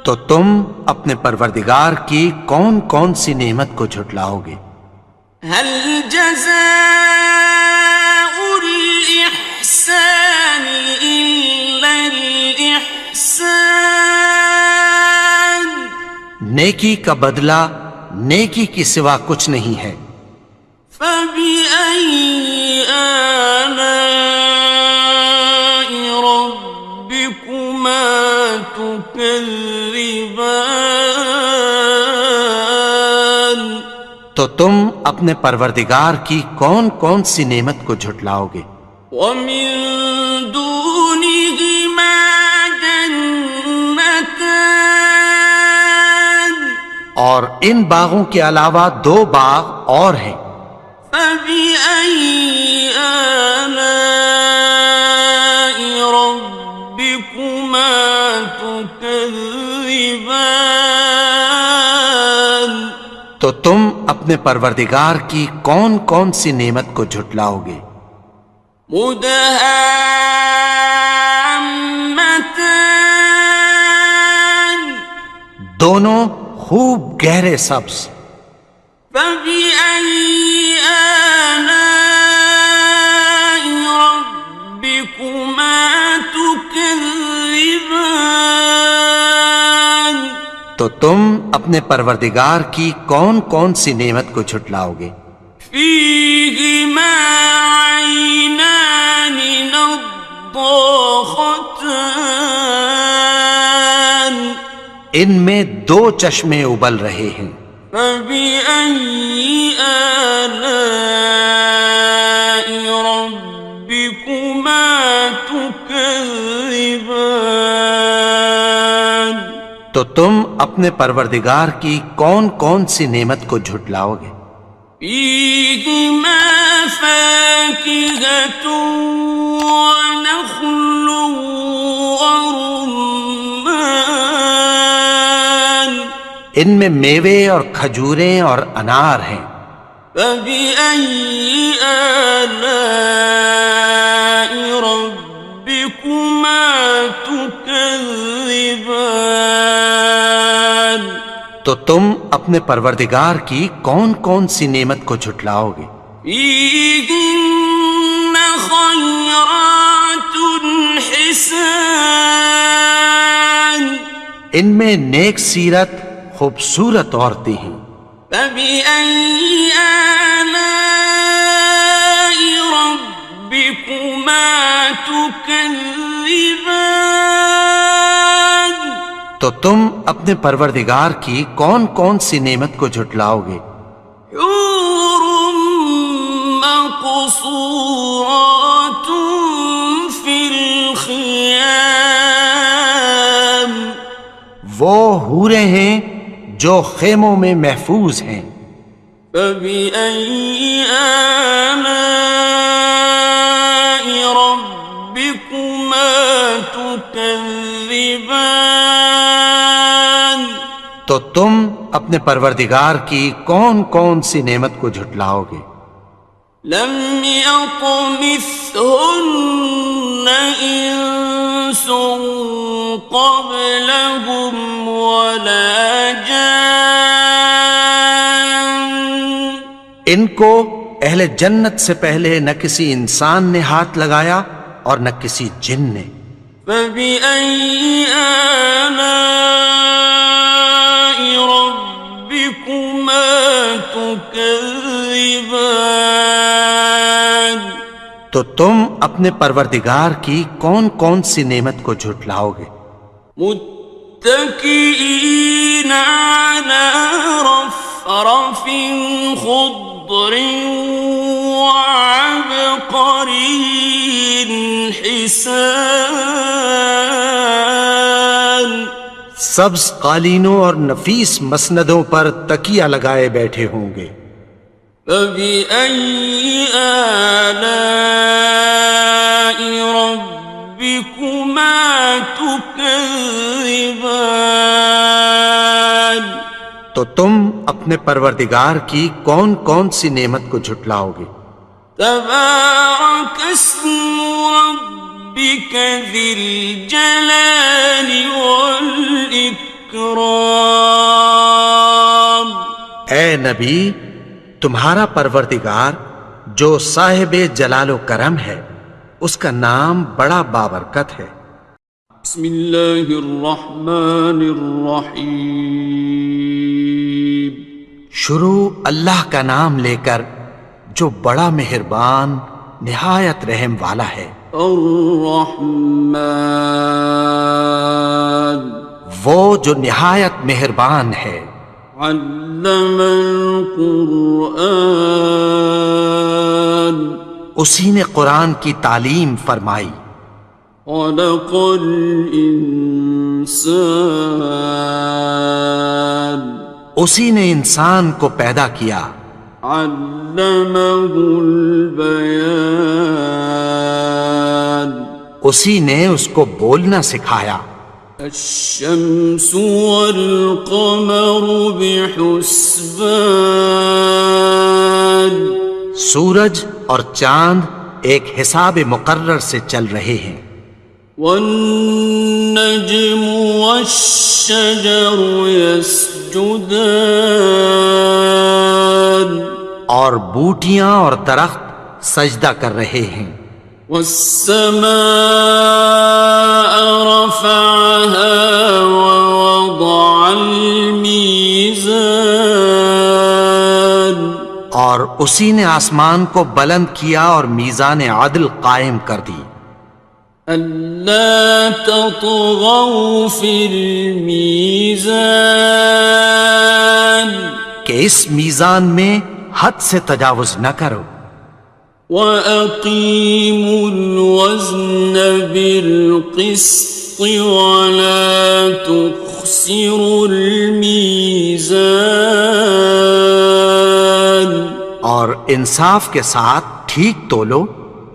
تو تم اپنے پروردگار کی کون کون سی نعمت کو جھٹلاؤ گے؟ هل جزاء الإحسان إلا الإحسان؟ نیکی کا بدلہ نیکی کی سوا کچھ نہیں ہے۔ فبأي آلاء ربكما تكذبان؟ تو تم اپنے پروردگار کی کون کون سی نعمت کو جھٹلاؤ گے؟ ومن دونهما جنتان، اور ان باغوں کے علاوہ دو باغ اور ہیں۔ فبأي آلاء ربكما تكذبان؟ تو تم اپنے پروردگار کی کون کون سی نعمت کو جھٹلاؤ گے؟ مدہامتان، دونوں خوب گہرے سبز۔ فبأي آلاء ربكما تكذبان؟ تو تم اپنے پروردگار کی کون کون سی نعمت کو جھٹلاؤ گے؟ فيهما عينان نضاختان، ان میں دو چشمے ابل رہے ہیں۔ فبأي آلاء ربكما تكذبان؟ تو تم اپنے پروردگار کی کون کون سی نعمت کو جھٹلاؤ گے؟ فيهما فاكهة ونخل ورمان، ان میں میوے اور کھجوریں اور انار ہیں۔ فبأي آلاء ربكما تكذبان؟ تو تم اپنے پروردگار کی کون کون سی نعمت کو جھٹلاؤ گے؟ فيهن خيرات حسان، ان میں نیک سیرت خوبصورت عورتیں ہیں۔ فبأي آلاء ربكما تكذبان؟ تو تم اپنے پروردگار کی کون کون سی نعمت کو جھٹلاؤ گے؟ حور مقصورات في الخيام، وہ حوریں ہیں جو خیموں میں محفوظ ہیں۔ فبأي آلاء ربكما تكذبان؟ تو تم اپنے پروردگار کی کون کون سی نعمت کو جھٹلاؤ گے؟ لم يطمثهن إنس قبلهم ولا جان، ان کو اہل جنت سے پہلے نہ کسی انسان نے ہاتھ لگایا اور نہ کسی جن نے۔ فبأي آلاء ربكما تكذبان؟ تكذبان تو تم اپنے پروردگار کی کون کون سی نعمت کو جھٹلاؤ گے؟ متكئين على رفرف خضر وعبقري حسان سبز قالینوں اور نفیس مسندوں پر تکیہ لگائے بیٹھے ہوں گے۔ فبأي آلاء ربكما تكذبان تو تم اپنے پروردگار کی کون کون سی نعمت کو جھٹلاؤ گے؟ تبارك اسم ربك ذي الجلال والإكرام اے نبی، تمہارا پروردگار جو صاحب جلال و کرم ہے، اس کا نام بڑا بابرکت ہے۔ بسم اللہ الرحمن الرحیم شروع اللہ کا نام لے کر جو بڑا مہربان نہایت رحم والا ہے۔ الرحمن وہ جو نہایت مہربان ہے۔ علم القرآن اسی نے قرآن کی تعلیم فرمائی۔ خلق الانسان اسی نے انسان کو پیدا کیا۔ علمہ البیان اسی نے اس کو بولنا سکھایا۔ الشمس والقمر بحسبان سورج اور چاند ایک حساب مقرر سے چل رہے ہیں۔ والنجم والشجر يسجدان اور بوٹیاں اور درخت سجدہ کر رہے ہیں۔ والسماء رفعها ووضع الميزان اور اسی نے آسمان کو بلند کیا اور میزان عدل قائم کر دی۔ ألا تطغوا في الميزان کہ اس میزان میں حد سے تجاوز نہ کرو۔ وَأَقِيمُوا الْوَزْنَ بِالْقِسْطِ وَلَا تُخْسِرُوا الْمِيزَانَ اور انصاف کے ساتھ ٹھیک تولو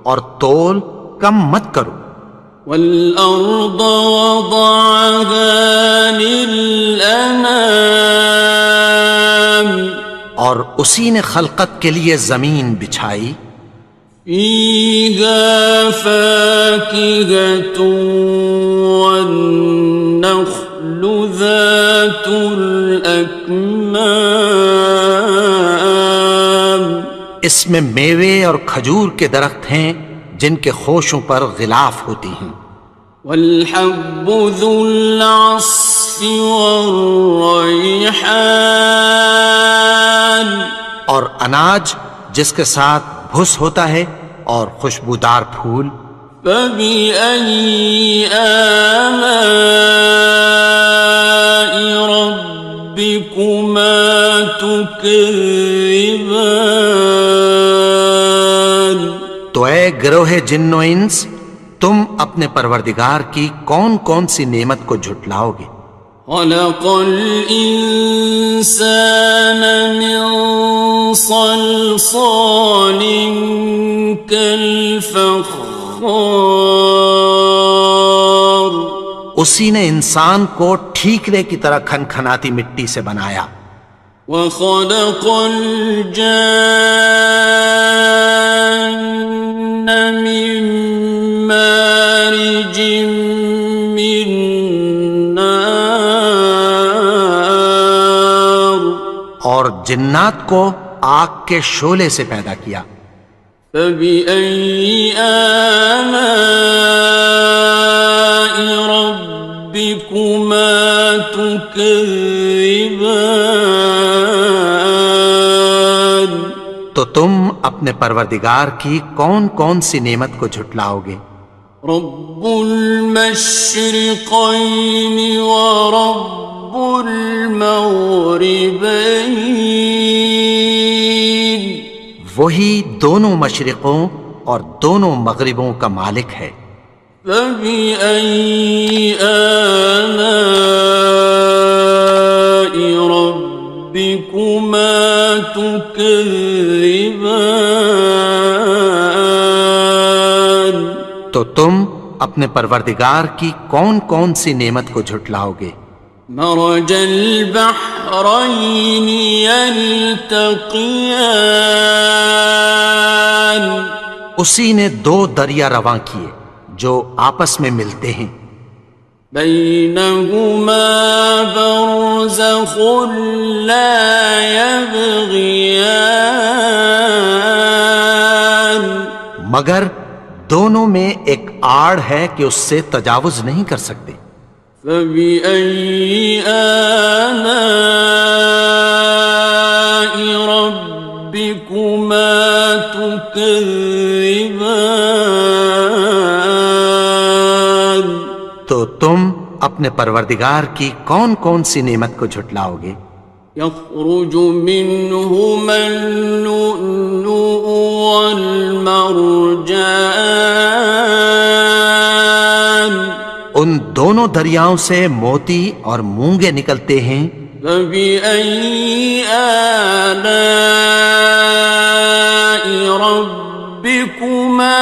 اور تول کم مت کرو۔ وَالْأَرْضَ وَضَعَهَا لِلْأَنَامِ اور اسی نے خلقت کے لیے زمین بچھائی۔ فِيهَا فَاكِهَةٌ وَالنَّخْلُ ذَاتُ الْأَكْمَامِ اس میں میوے اور کھجور کے درخت ہیں جن کے خوشوں پر غلاف ہوتی ہیں۔ وَالْحَبُّ ذُو الْعَصْفِ وَالرَّيْحَانِ اور اناج جس کے ساتھ بھس ہوتا ہے اور خوشبودار پھول۔ فَبِأَيِّ آلَاءِ رَبِّكُمَا تُكَذِّبَانِ تو اے گروہ جن و انس، تم اپنے پروردگار کی کون کون سی نعمت کو جھٹلاؤ گے؟ خلق الإنسان من صلصال كالفخار اسی نے انسان کو ٹھیکرے کی طرح کھنکھناتی مٹی سے بنایا۔ وخلق الجان من مارج من نار اور جنات کو آگ کے شعلے سے پیدا کیا۔ فبأي آلاء ربكما تكذبان تو تم اپنے پروردگار کی کون کون سی نعمت کو جھٹلاؤ گے؟ رب المشرقين ورب المغربين وہی دونوں مشرقوں اور دونوں مغربوں کا مالک ہے۔ فبأي آلاء ربكما تكذبان تو تم اپنے پروردگار کی کون کون سی نعمت کو جھٹلاؤ گے؟ مرج البحرين يلتقيان اسی نے دو دریا رواں کیے جو آپس میں ملتے ہیں، بينهما برزخ لا يبغيان مگر دونوں میں ایک آڑ ہے کہ اس سے تجاوز نہیں کر سکتے۔ فبأي آلاء ربكما تكذبان تو تم اپنے پروردگار کی کون کون سی نعمت کو جھٹلاؤ گے؟ يخرج منهما اللؤلؤ والمرجان ان دونوں دریاؤں سے موتی اور مونگے نکلتے ہیں۔ فبأي آلاء ربكما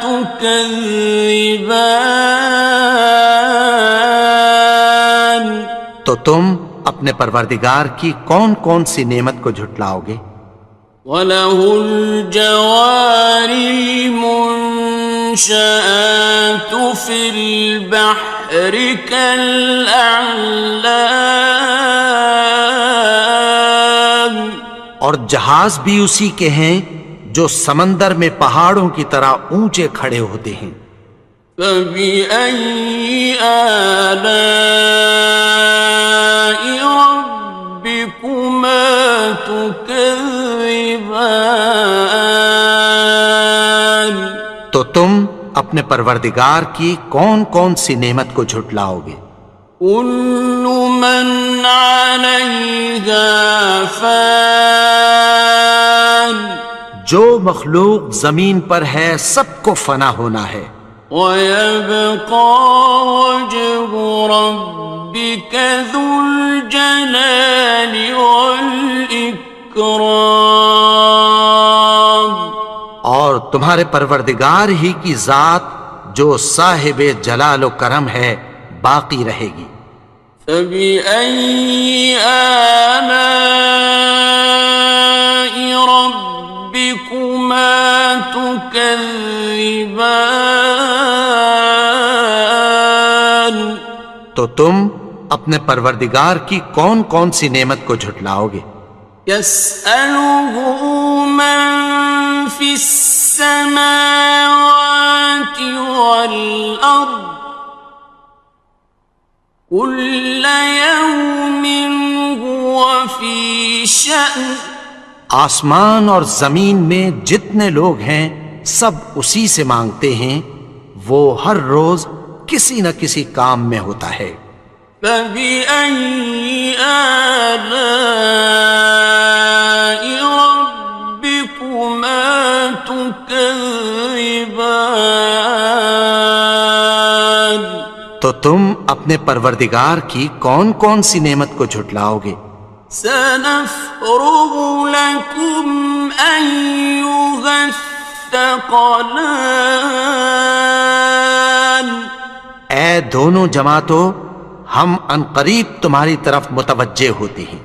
تكذبان تو تم اپنے پروردگار کی کون کون سی نعمت کو جھٹلاؤ گے؟ وَلَهُ الْجَوَارِ الْمُنشَآتُ فِي الْبَحْرِ كَالْأَعْلَامِ اور جہاز بھی اسی کے ہیں جو سمندر میں پہاڑوں کی طرح اونچے کھڑے ہوتے ہیں۔ فَبِأَيِّ آلَاءِ رَبِّكُمَا تُكَذِّبَانِ تو تم اپنے پروردگار کی کون کون سی نعمت کو جھٹلاؤ گے؟ كُلُّ مَنْ عَلَيْهَا فَانٍ جو مخلوق زمین پر ہے سب کو فنا ہونا ہے، وَيَبْقَى وَجْهُ رَبِّكَ ذُو الْجَلَالِ وَالْإِكْرَامِ اور تمہارے پروردگار ہی کی ذات جو صاحب جلال و کرم ہے باقی رہے گی۔ فَبِأَيِّ آلَاءِ رَبِّكُمَا تُكَذِّبَانِ تو تم اپنے پروردگار کی کون کون سی نعمت کو جھٹلاؤ گے؟ يَسْأَلُهُ مَن فِي السَّمَاوَاتِ وَالْأَرْضِ كُلَّ يَوْمٍ هُوَ فِي شَأْنٍ آسمان اور زمین میں جتنے لوگ ہیں سب اسی سے مانگتے ہیں، وہ ہر روز کسی نہ کسی کام میں ہوتا ہے۔ فَبِأَيِّ آلَاءِ رَبِّكُمَا تُكَذِّبَانِ تو تم اپنے پروردگار کی کون کون سی نعمت کو جھٹلاؤ گے؟ سَنَفْرُغُ لَكُمْ أَيُّهَ الثَّقَلَانِ اے دونوں جماعتوں، ہم عنقریب تمہاری طرف متوجہ ہوتے ہیں۔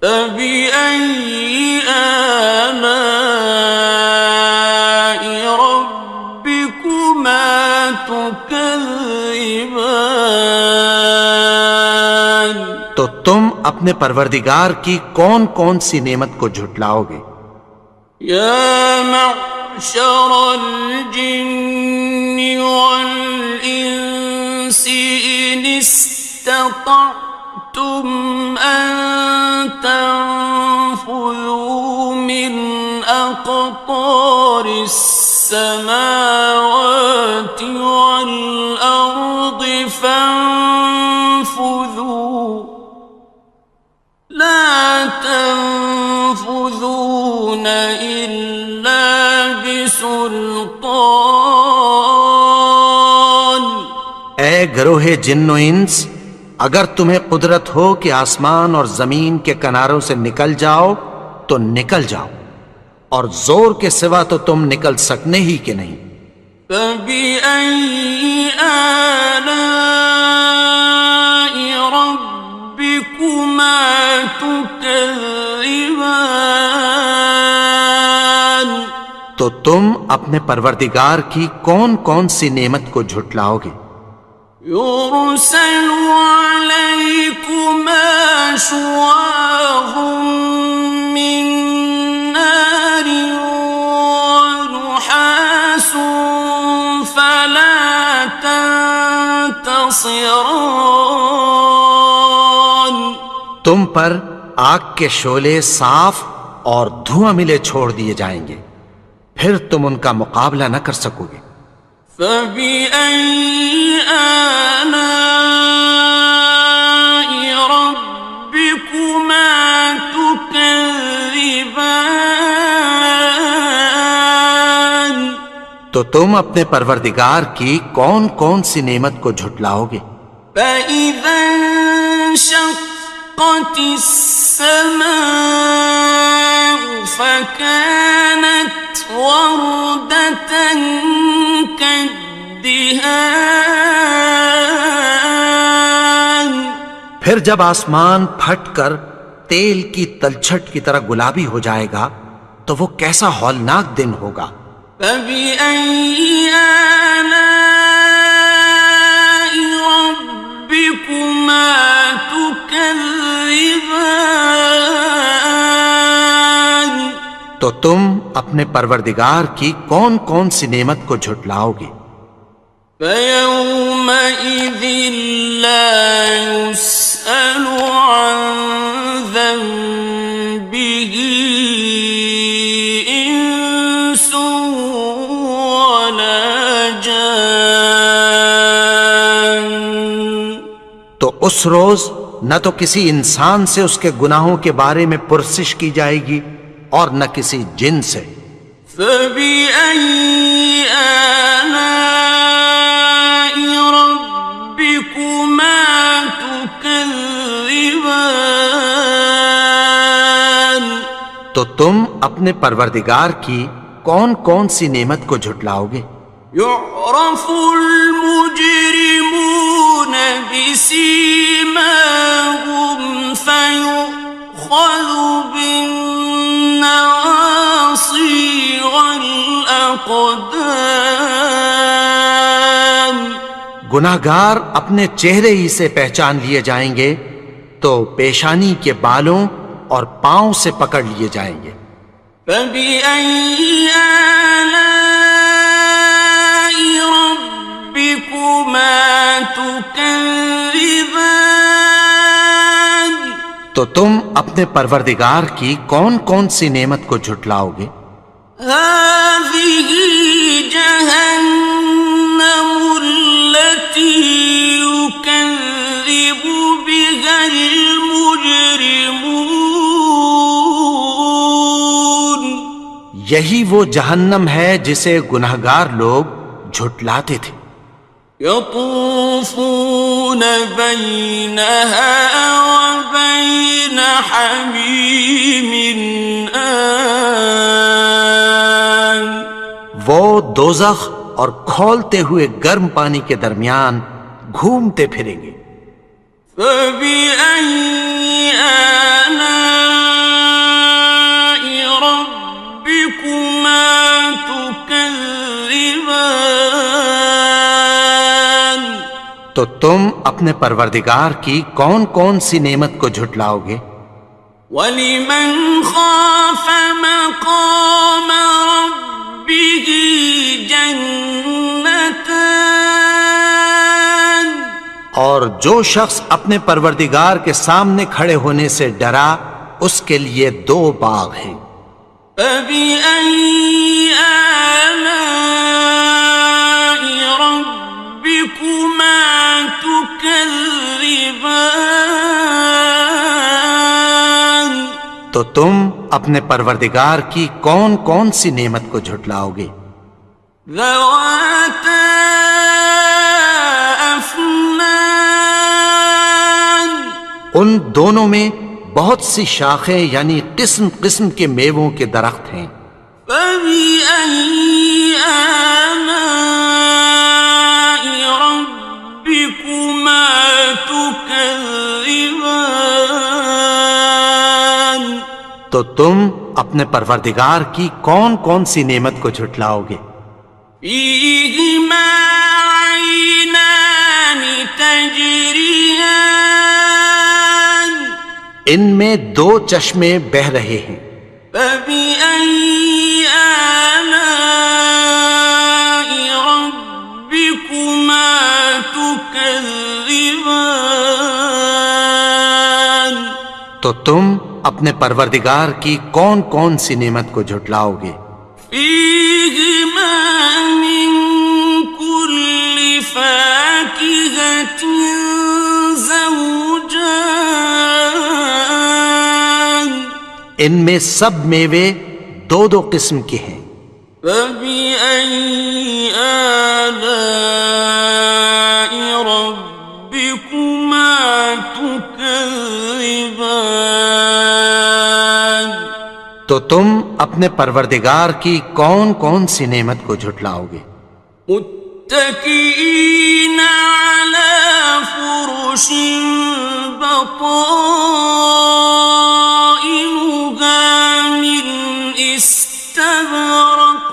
فَبِأَيِّ آلَاءِ رَبِّكُمَا تُكَذِّبَانِ تو تم اپنے پروردگار کی کون کون سی نعمت کو جھٹلاؤ گے؟ يَا مَعْشَرَ الْجِنِّ وَالْإِنسِ إِنِ اسْتَطَعْتُمْ أَن تَنفُذُوا مِنْ أقطار السماوات والأرض فانفذوا لا تنفذون إلا بسلطان. اے گروہ جن و انس، اگر تمہیں قدرت ہو کہ آسمان اور زمین کے کناروں سے نکل جاؤ تو نکل جاؤ، اور زور کے سوا تو تم نکل سکنے ہی کہ نہیں. فَبِأَيِّ آلَاءِ رَبِّكُمَا تُكَذِّبَانِ. تو تم اپنے پروردگار کی کون کون سی نعمت کو جھٹلاؤ گے؟ يُرْسَلُ عَلَيْكُمَا شُوَاظٌ مِّن نَّارٍ وَنُحَاسٌ فَلَا تَنتَصِرَانِ. تم پر آگ کے شعلے صاف اور دھواں ملے چھوڑ دیے جائیں گے، پھر تم ان کا مقابلہ نہ کر سکو گے. فَبِأَيِّ آلَاءِ رَبِّكُمَا تُكَذِّبَانِ. تو تم اپنے پروردگار کی کون کون سی نعمت کو جھٹلاؤ گے؟ فَإِذَا انشَقَّتِ السَّمَاءُ فَكَانَتْ وَرْدَةً كَالدِّهَانِ. پھر جب آسمان پھٹ کر تیل کی تلچھٹ کی طرح گلابی ہو جائے گا تو وہ کیسا ہولناک دن ہوگا. فَبِأَيِّ آلَاءِ رَبِّكُمَا تُكَذِّبَانِ. تو تم اپنے پروردگار کی کون کون سی نعمت کو جھٹلاؤ گے؟ فَيَوْمَئِذٍ لَا يُسْأَلُ عَنْ ذَنبِهِ إِنسٌ وَلَا جَانٌ. تو اس روز نہ تو کسی انسان سے اس کے گناہوں کے بارے میں پرسش کی جائے گی اور نہ کسی جن سے. فَبِأَيِّ آلَاءِ رَبِّكُمَا تُكَذِّبَانِ. تو تم اپنے پروردگار کی کون کون سی نعمت کو جھٹلاؤ گے؟ يُعْرَفُ الْمُجْرِمُونَ بِسِيمَاهُمْ فَيُؤْخَذُ بِالنَّوَاصِي وَالْأَقْدَامِ. گناہگار اپنے چہرے ہی سے پہچان لیے جائیں گے تو پیشانی کے بالوں اور پاؤں سے پکڑ لیے جائیں گے. فَبِأَيِّ آلَاءِ رَبِّكُمَا تُكَذِّبَانِ. تو تم اپنے پروردگار کی کون کون سی نعمت کو جھٹلاؤ گے؟ هَٰذِهِ جَهَنَّمُ الَّتِي يُكَذِّبُ بِهَا الْمُجْرِمُونَ. یہی وہ جہنم ہے جسے گناہگار لوگ جھٹلاتے تھے. يَطُوفُونَ بَيْنَهَا وَبَيْنَ حَمِيمٍ آنٍ. وہ دوزخ اور کھولتے ہوئے گرم پانی کے درمیان گھومتے پھریں گے. فَبِأَيِّ آلَاءِ رَبِّكُمَا تُكَذِّبَانِ. تو تم اپنے پروردگار کی کون کون سی نعمت کو جھٹلاؤ گے؟ وَلِمَنْ خَافَ مَقَامَ رَبِّهِ جَنَّتَانِ. اور جو شخص اپنے پروردگار کے سامنے کھڑے ہونے سے ڈرا اس کے لیے 2 باغ ہیں. فبأي آلاء ربكما تكذبان؟ تو تم اپنے پروردگار کی کون کون سی نعمت کو جھٹلاؤ گے؟ ذواتا افنان، ان دونوں میں بہت سی شاخیں یعنی قسم قسم کے میووں کے درخت ہیں۔ فبأي آلاء ربكما تكذبان؟ تو تم اپنے پروردگار کی کون کون سی نعمت کو جھٹلاؤ گے؟ فيهما عينان تجريان، ان میں دو چشمے بہہ رہے ہیں۔ فبأي آلاء ربكما تكذبان؟ تو تم اپنے پروردگار کی کون کون سی نعمت کو جھٹلاؤ گے؟ فيهما من كل فاكهة زوجان، ان میں سب میوے دو دو قسم کے ہیں۔ فبأي آلاء ربكما تكذبان؟ تو تم اپنے پروردگار کی کون کون سی نعمت کو جھٹلاؤ گے؟ متكئين على فرش بطائنها من استبرق،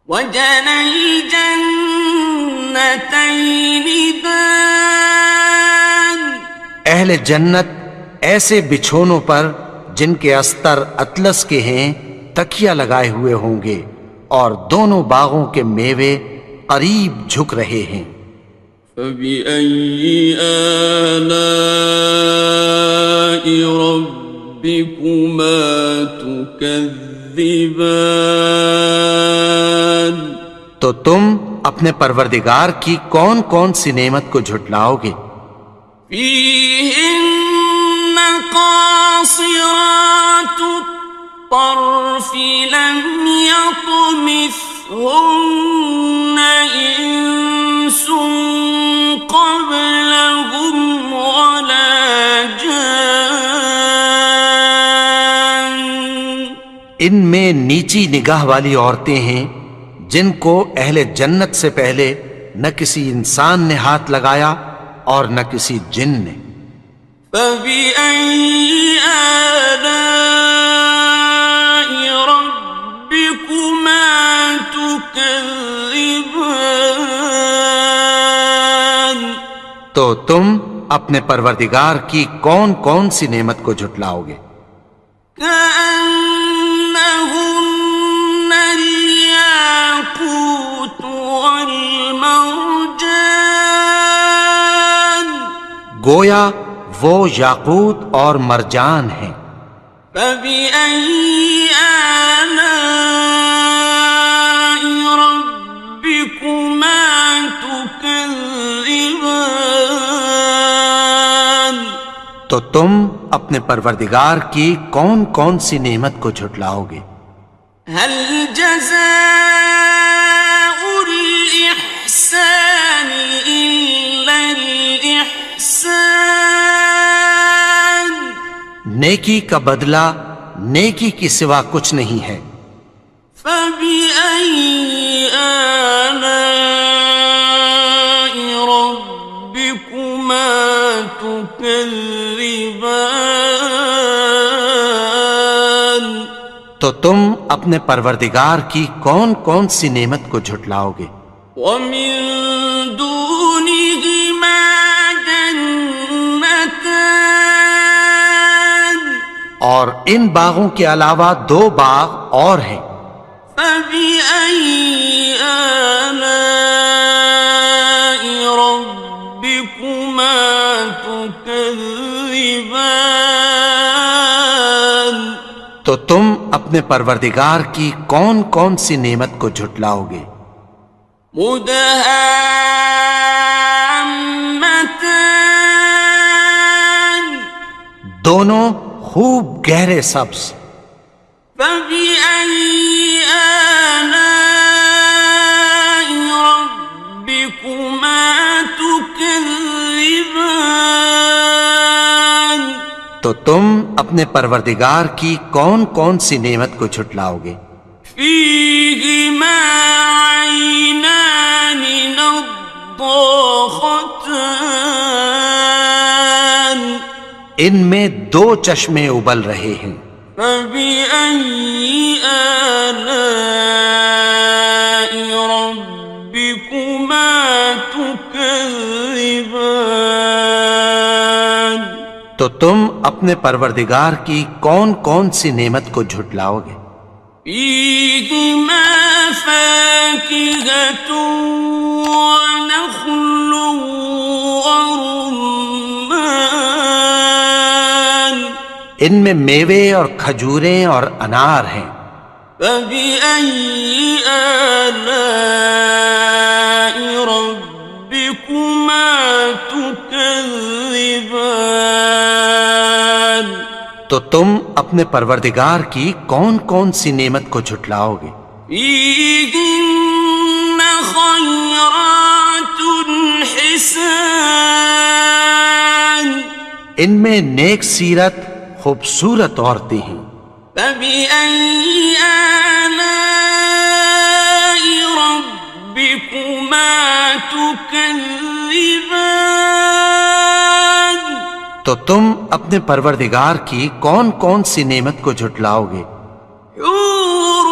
وجنى الجنتين دان، اہل جنت ایسے بچھونوں پر جن کے استر اطلس کے ہیں تکیہ لگائے ہوئے ہوں گے، اور دونوں باغوں کے میوے قریب جھک رہے ہیں۔ فبأي آلاء ربكما تكذبان؟ تو تم اپنے پروردگار کی کون کون سی نعمت کو جھٹلاؤ گے؟ فيهن قاصرات الطرف لم يطمثهن إنس قبلهم ولا جان، ان میں نیچی نگاہ والی عورتیں ہیں جن کو اہل جنت سے پہلے نہ کسی انسان نے ہاتھ لگایا اور نہ کسی جن نے۔ فبأي آلاء ربكما تكذبان؟ تو تم اپنے پروردگار کی کون کون سی نعمت کو جھٹلاؤ گے؟ كأنهن الياقوت والمرجان، گویا وہ یاقوت اور مرجان ہیں۔ فبأي آلاء ربكما تكذبان؟ تو تم اپنے پروردگار کی کون کون سی نعمت کو جھٹلاؤ گے؟ هل جزاء الإحسان إلا الإحسان؟ نیکی کا بدلہ نیکی کی سوا کچھ نہیں ہے۔ فبأي آلاء ربكما تكذبان؟ تو تم اپنے پروردگار کی کون کون سی نعمت کو جھٹلاؤ گے؟ ومن دونهما جنتان، اور ان باغوں کے علاوہ دو باغ اور ہیں۔ فبأي آلاء ربكما تكذبان؟ تو تم اپنے پروردگار کی کون کون سی نعمت کو جھٹلاؤ گے؟ مدہامتان دونوں خوب گہرے سبز. فبأي آلاء ربكما تكذبان تو تم اپنے پروردگار کی کون کون سی نعمت کو جھٹلاؤ گے؟ فيهما عينان نضاختان ان میں دو چشمے ابل رہے ہیں. فبأي آلاء ربكما تكذبان تو تم اپنے پروردگار کی کون کون سی نعمت کو جھٹلاؤ گے؟ فيهما فاكهة ونخل ورمان ان میں میوے اور کھجوریں اور انار ہیں. فبأي آلاء ربكما تكذبان تو تم اپنے پروردگار کی کون کون سی نعمت کو جھٹلاؤ گے؟ فيهن خيرات حسان ان میں نیک سیرت خوبصورت عورتیں ہیں. فبأي آلاء ربكما تكذبان تو تم اپنے پروردگار کی کون کون سی نعمت کو جھٹلاؤ گے؟ حور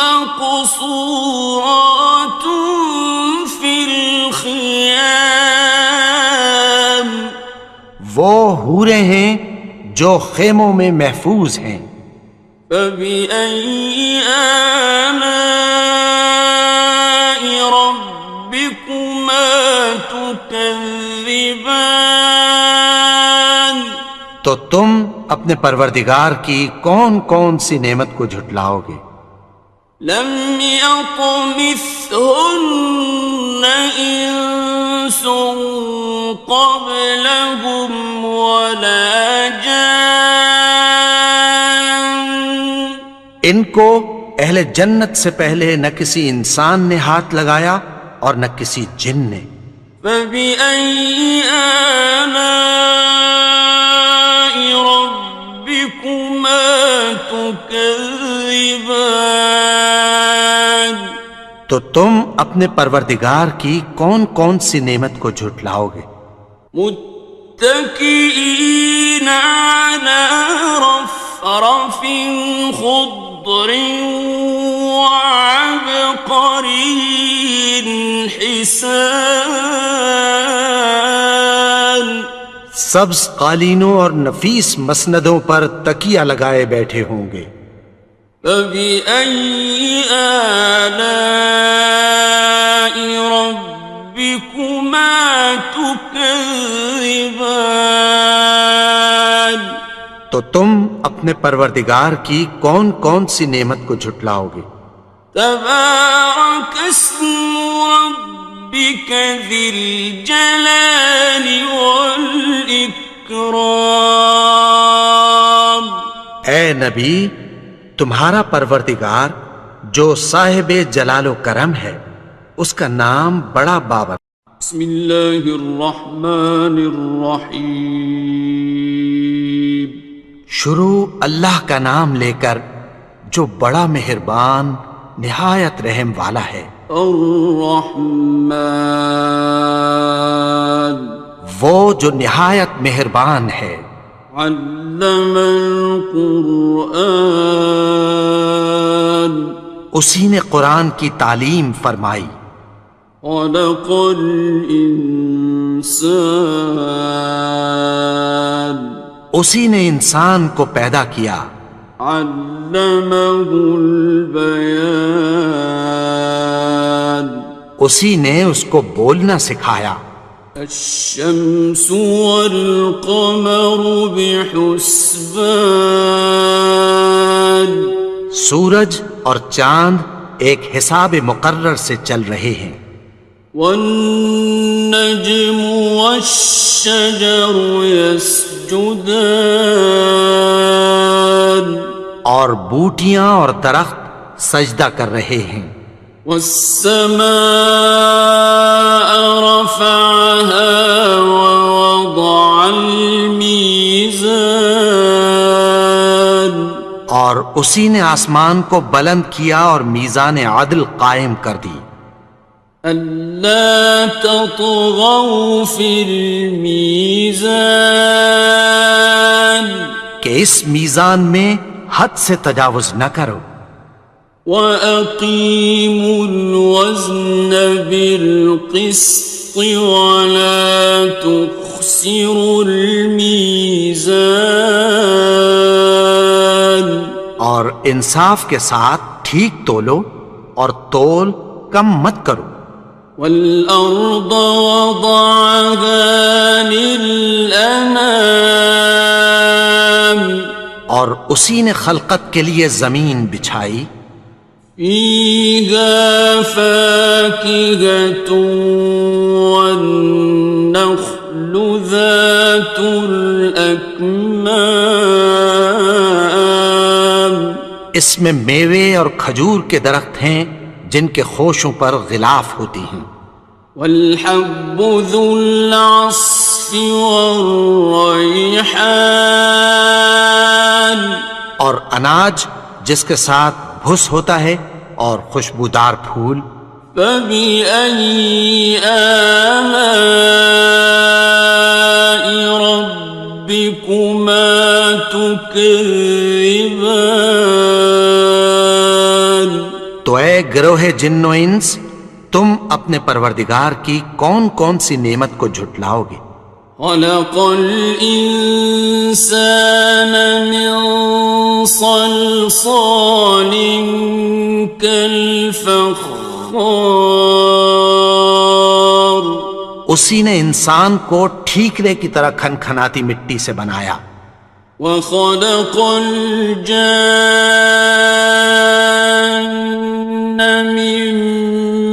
مقصورات في الخيام وہ حوریں ہیں جو خیموں میں محفوظ ہیں. فبأي آلاء ربكما تكذبان تو تم اپنے پروردگار کی کون کون سی نعمت کو جھٹلاؤ گے؟ لم يطمثهن إنس قبلهم ولا جان ان کو اہل جنت سے پہلے نہ کسی انسان نے ہاتھ لگایا اور نہ کسی جن نے. فبأي آلاء ربكما تكذبان تو تم اپنے پروردگار کی کون کون سی نعمت کو جھٹلاؤ گے؟ متكئين على رفرف خضر وعبقري حسان سبز قالینوں اور نفیس مسندوں پر تکیہ لگائے بیٹھے ہوں گے. فبأي آلاء ربكما تكذبان تو تم اپنے پروردگار کی کون کون سی نعمت کو جھٹلاؤ گے؟ تبارك اسم ربك ذي الجلال والإكرام اے نبی، تمہارا پروردگار جو صاحب جلال و کرم ہے اس کا نام بڑا بابر. بسم اللہ الرحمن الرحیم شروع اللہ کا نام لے کر جو بڑا مہربان نہایت رحم والا ہے. الرحمن وہ جو نہایت مہربان ہے. علم القرآن اسی نے قرآن کی تعلیم فرمائی. خلق الانسان اسی نے انسان کو پیدا کیا. علمہ البیان اسی نے اس کو بولنا سکھایا. الشمس والقمر بحسبان سورج اور چاند ایک حساب مقرر سے چل رہے ہیں. والنجم والشجر يسجدان اور بوٹیاں اور درخت سجدہ کر رہے ہیں. والسماء رفعها ووضع الميزان اور اسی نے آسمان کو بلند کیا اور میزان عدل قائم کر دی. ألا تطغوا في الميزان کہ اس میزان میں حد سے تجاوز نہ کرو. وَأَقِيمُوا الْوَزْنَ بِالْقِسْطِ وَلَا تُخْسِرُوا الْمِيزَانَ اور انصاف کے ساتھ ٹھیک تولو اور تول کم مت کرو. وَالْأَرْضَ وَضَعَهَا لِلْأَنَامِ اور اسی نے خلقت کے لیے زمین بچھائی. فِيهَا فَاكِهَةٌ وَالنَّخْلُ ذَاتُ الْأَكْمَامِ اس میں میوے اور کھجور کے درخت ہیں جن کے خوشوں پر غلاف ہوتی ہیں. وَالْحَبُّ ذُو الْعَصْفِ وَالرَّيْحَانِ اور اناج جس کے ساتھ بھس ہوتا ہے اور خوشبودار پھول. فَبِأَيِّ آلَاءِ رَبِّكُمَا تُكَذِّبَانِ تو اے گروہ جن و انس تم اپنے پروردگار کی کون کون سی نعمت کو جھٹلاؤ گے. خَلَقَ الْإِنسَانَ مِنْ صَلْصَالٍ كَالْفَخَّارِ اسی نے انسان کو ٹھیکرے کی طرح کھنکھناتی مٹی سے بنایا. وَخَلَقَ الْجَانَّ مِن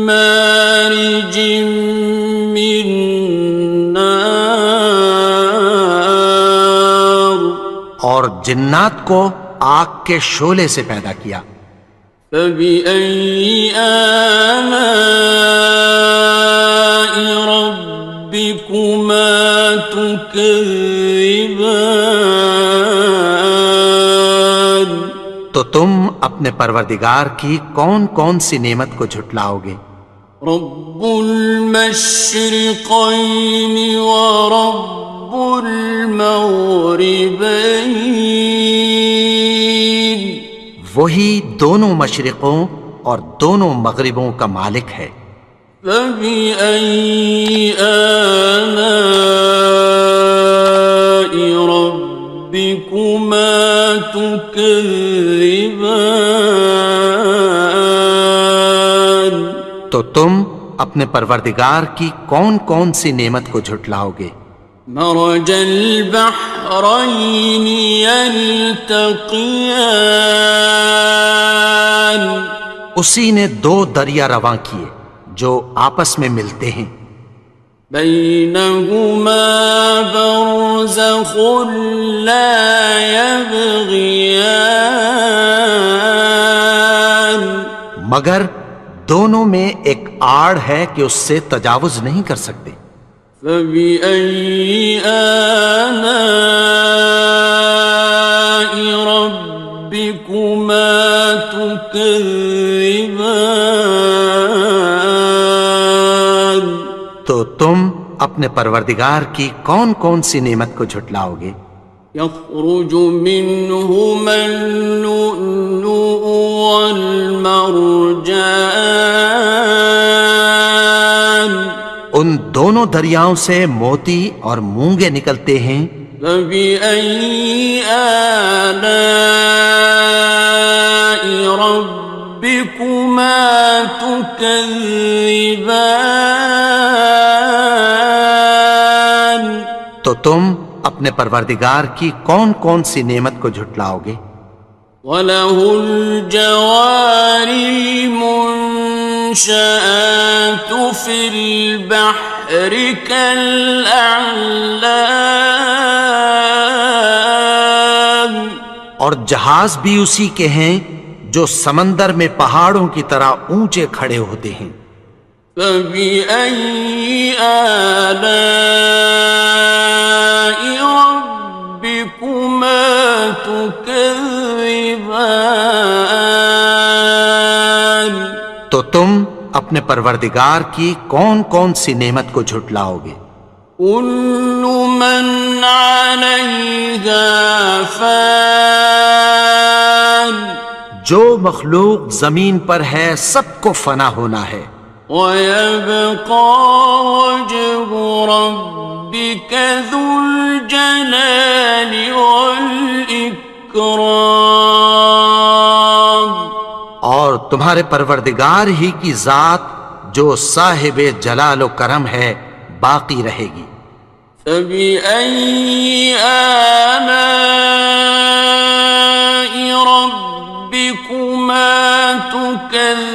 مَّارِجٍ مِّن نَّارٍ اور جنات کو آگ کے شعلے سے پیدا کیا. فَبِأَيِّ آلَاءِ رَبِّكُمَا تُكَذِّبَانِ تو تم اپنے پروردگار کی کون کون سی نعمت کو جھٹلاؤ گے. رب المشرقين ورب المغربين وہی دونوں مشرقوں اور دونوں مغربوں کا مالک ہے. فبأي آلاء ربكما تكذبان تو تم اپنے پروردگار کی کون کون سی نعمت کو جھٹلاؤ گے. مرج البحرين يلتقيان اسی نے دو دریا رواں کیے جو آپس میں ملتے ہیں. بينهما برزخ لا يبغيان مگر دونوں میں ایک آڑ ہے کہ اس سے تجاوز نہیں کر سکتے. فبأي آلاء ربكما تكذبان تو تم اپنے پروردگار کی کون کون سی نعمت کو جھٹلاؤ گے. يخرج منهما اللؤلؤ والمرجان ان دونوں دریاؤں سے موتی اور مونگے نکلتے ہیں. فبأي آلاء ربكما تكذبان تم اپنے پروردگار کی کون کون سی نعمت کو جھٹلاؤ گے؟ وَلَهُ الْجَوَارِ الْمُنشَآتُ فِي الْبَحْرِ كَالْأَعْلَامِ، اور جہاز بھی اسی کے ہیں جو سمندر میں پہاڑوں کی طرح اونچے کھڑے ہوتے ہیں۔ فَبِأَيِّ آلَاءِ رَبِّكُمَا تُكَذِّبَانِ، تو تم اپنے پروردگار کی کون کون سی نعمت کو جھٹلاؤ گے؟ كُلُّ مَنْ عَلَيْهَا فَانٍ، جو مخلوق زمین پر ہے سب کو فنا ہونا ہے، وَيَبْقَى وَجْهُ رَبِّكَ ذُو الْجَلَالِ وَالْإِكْرَامِ، اور تمہارے پروردگار ہی کی ذات جو صاحب جلال و کرم ہے باقی رہے گی۔ فَبِأَيِّ آلَاءِ رَبِّكُمَا تُكَذِّبَانِ،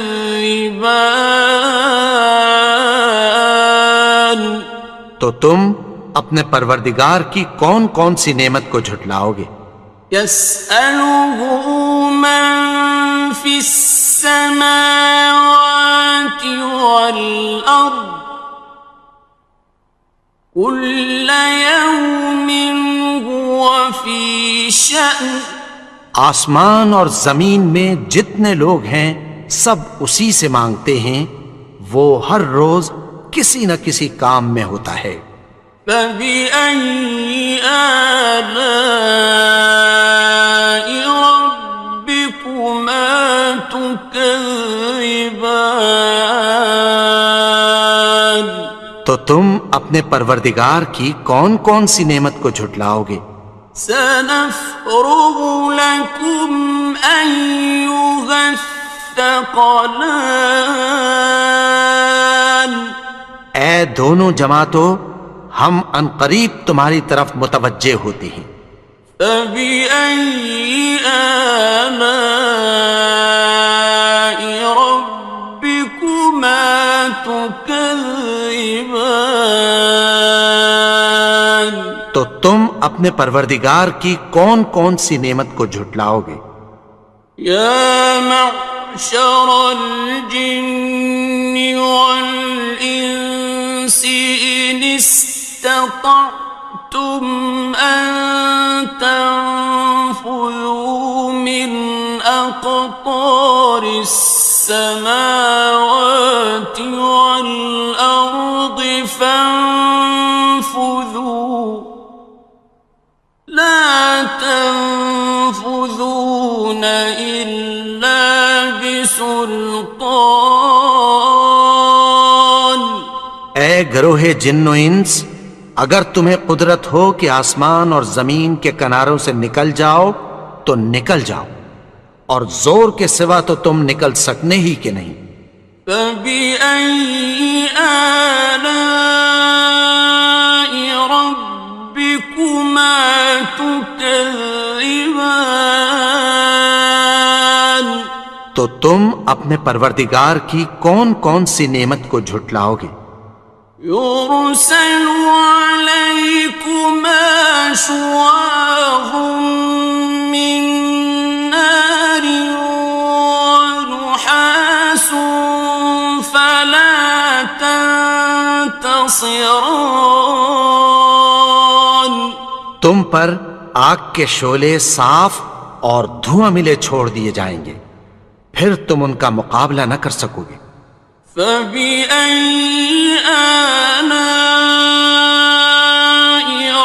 تو تم اپنے پروردگار کی کون کون سی نعمت کو جھٹلاؤ گے؟ يَسْأَلُهُ مَن فِي السَّمَاوَاتِ وَالْأَرْضِ كُلَّ يَوْمٍ هُوَ فِي شَأْنٍ، آسمان اور زمین میں جتنے لوگ ہیں سب اسی سے مانگتے ہیں، وہ ہر روز کسی نہ کسی کام میں ہوتا ہے۔ فَبِأَيِّ آلَاءِ رَبِّكُمَا تُكَذِّبَانِ، تو تم اپنے پروردگار کی کون کون سی نعمت کو جھٹلاؤ گے؟ سَنَفْرُغُ لَكُمْ أَيُّهَ الثَّقَلَانِ، اے دونوں جماعتوں، ہم عنقریب تمہاری طرف متوجہ ہوتے ہیں۔ فَبِأَيِّ آلَاءِ رَبِّكُمَا تُكَذِّبَانِ، تو تم اپنے پروردگار کی کون کون سی نعمت کو جھٹلاؤ گے؟ يَا مَعْشَرَ الْجِنِّ وَالْإِنسِ إِنِ اسْتَطَعْتُمْ أَن تَنفُذُوا مِنْ أَقْطَارِ السَّمَاوَاتِ وَالْأَرْضِ فَانفُذُوا لَا تَنفُذُونَ إِلَّا بِسُلْطَانٍ، اے گروہ جن و انس، اگر تمہیں قدرت ہو کہ آسمان اور زمین کے کناروں سے نکل جاؤ تو نکل جاؤ، اور زور کے سوا تو تم نکل سکنے ہی کہ نہیں۔ فَبِأَيِّ آلَاءِ رَبِّكُمَا تُكَذِّبَانِ، تو تم اپنے پروردگار کی کون کون سی نعمت کو جھٹلاؤ گے؟ يُرْسَلُ عَلَيْكُمَا شُوَاظٌ مِّن نَّارٍ وَنُحَاسٌ فَلَا تَنتَصِرَانِ، تم پر آگ کے شعلے صاف اور دھواں ملے چھوڑ دیے جائیں گے، پھر تم ان کا مقابلہ نہ کر سکو گے۔ فَبِأَيِّ آلَاءِ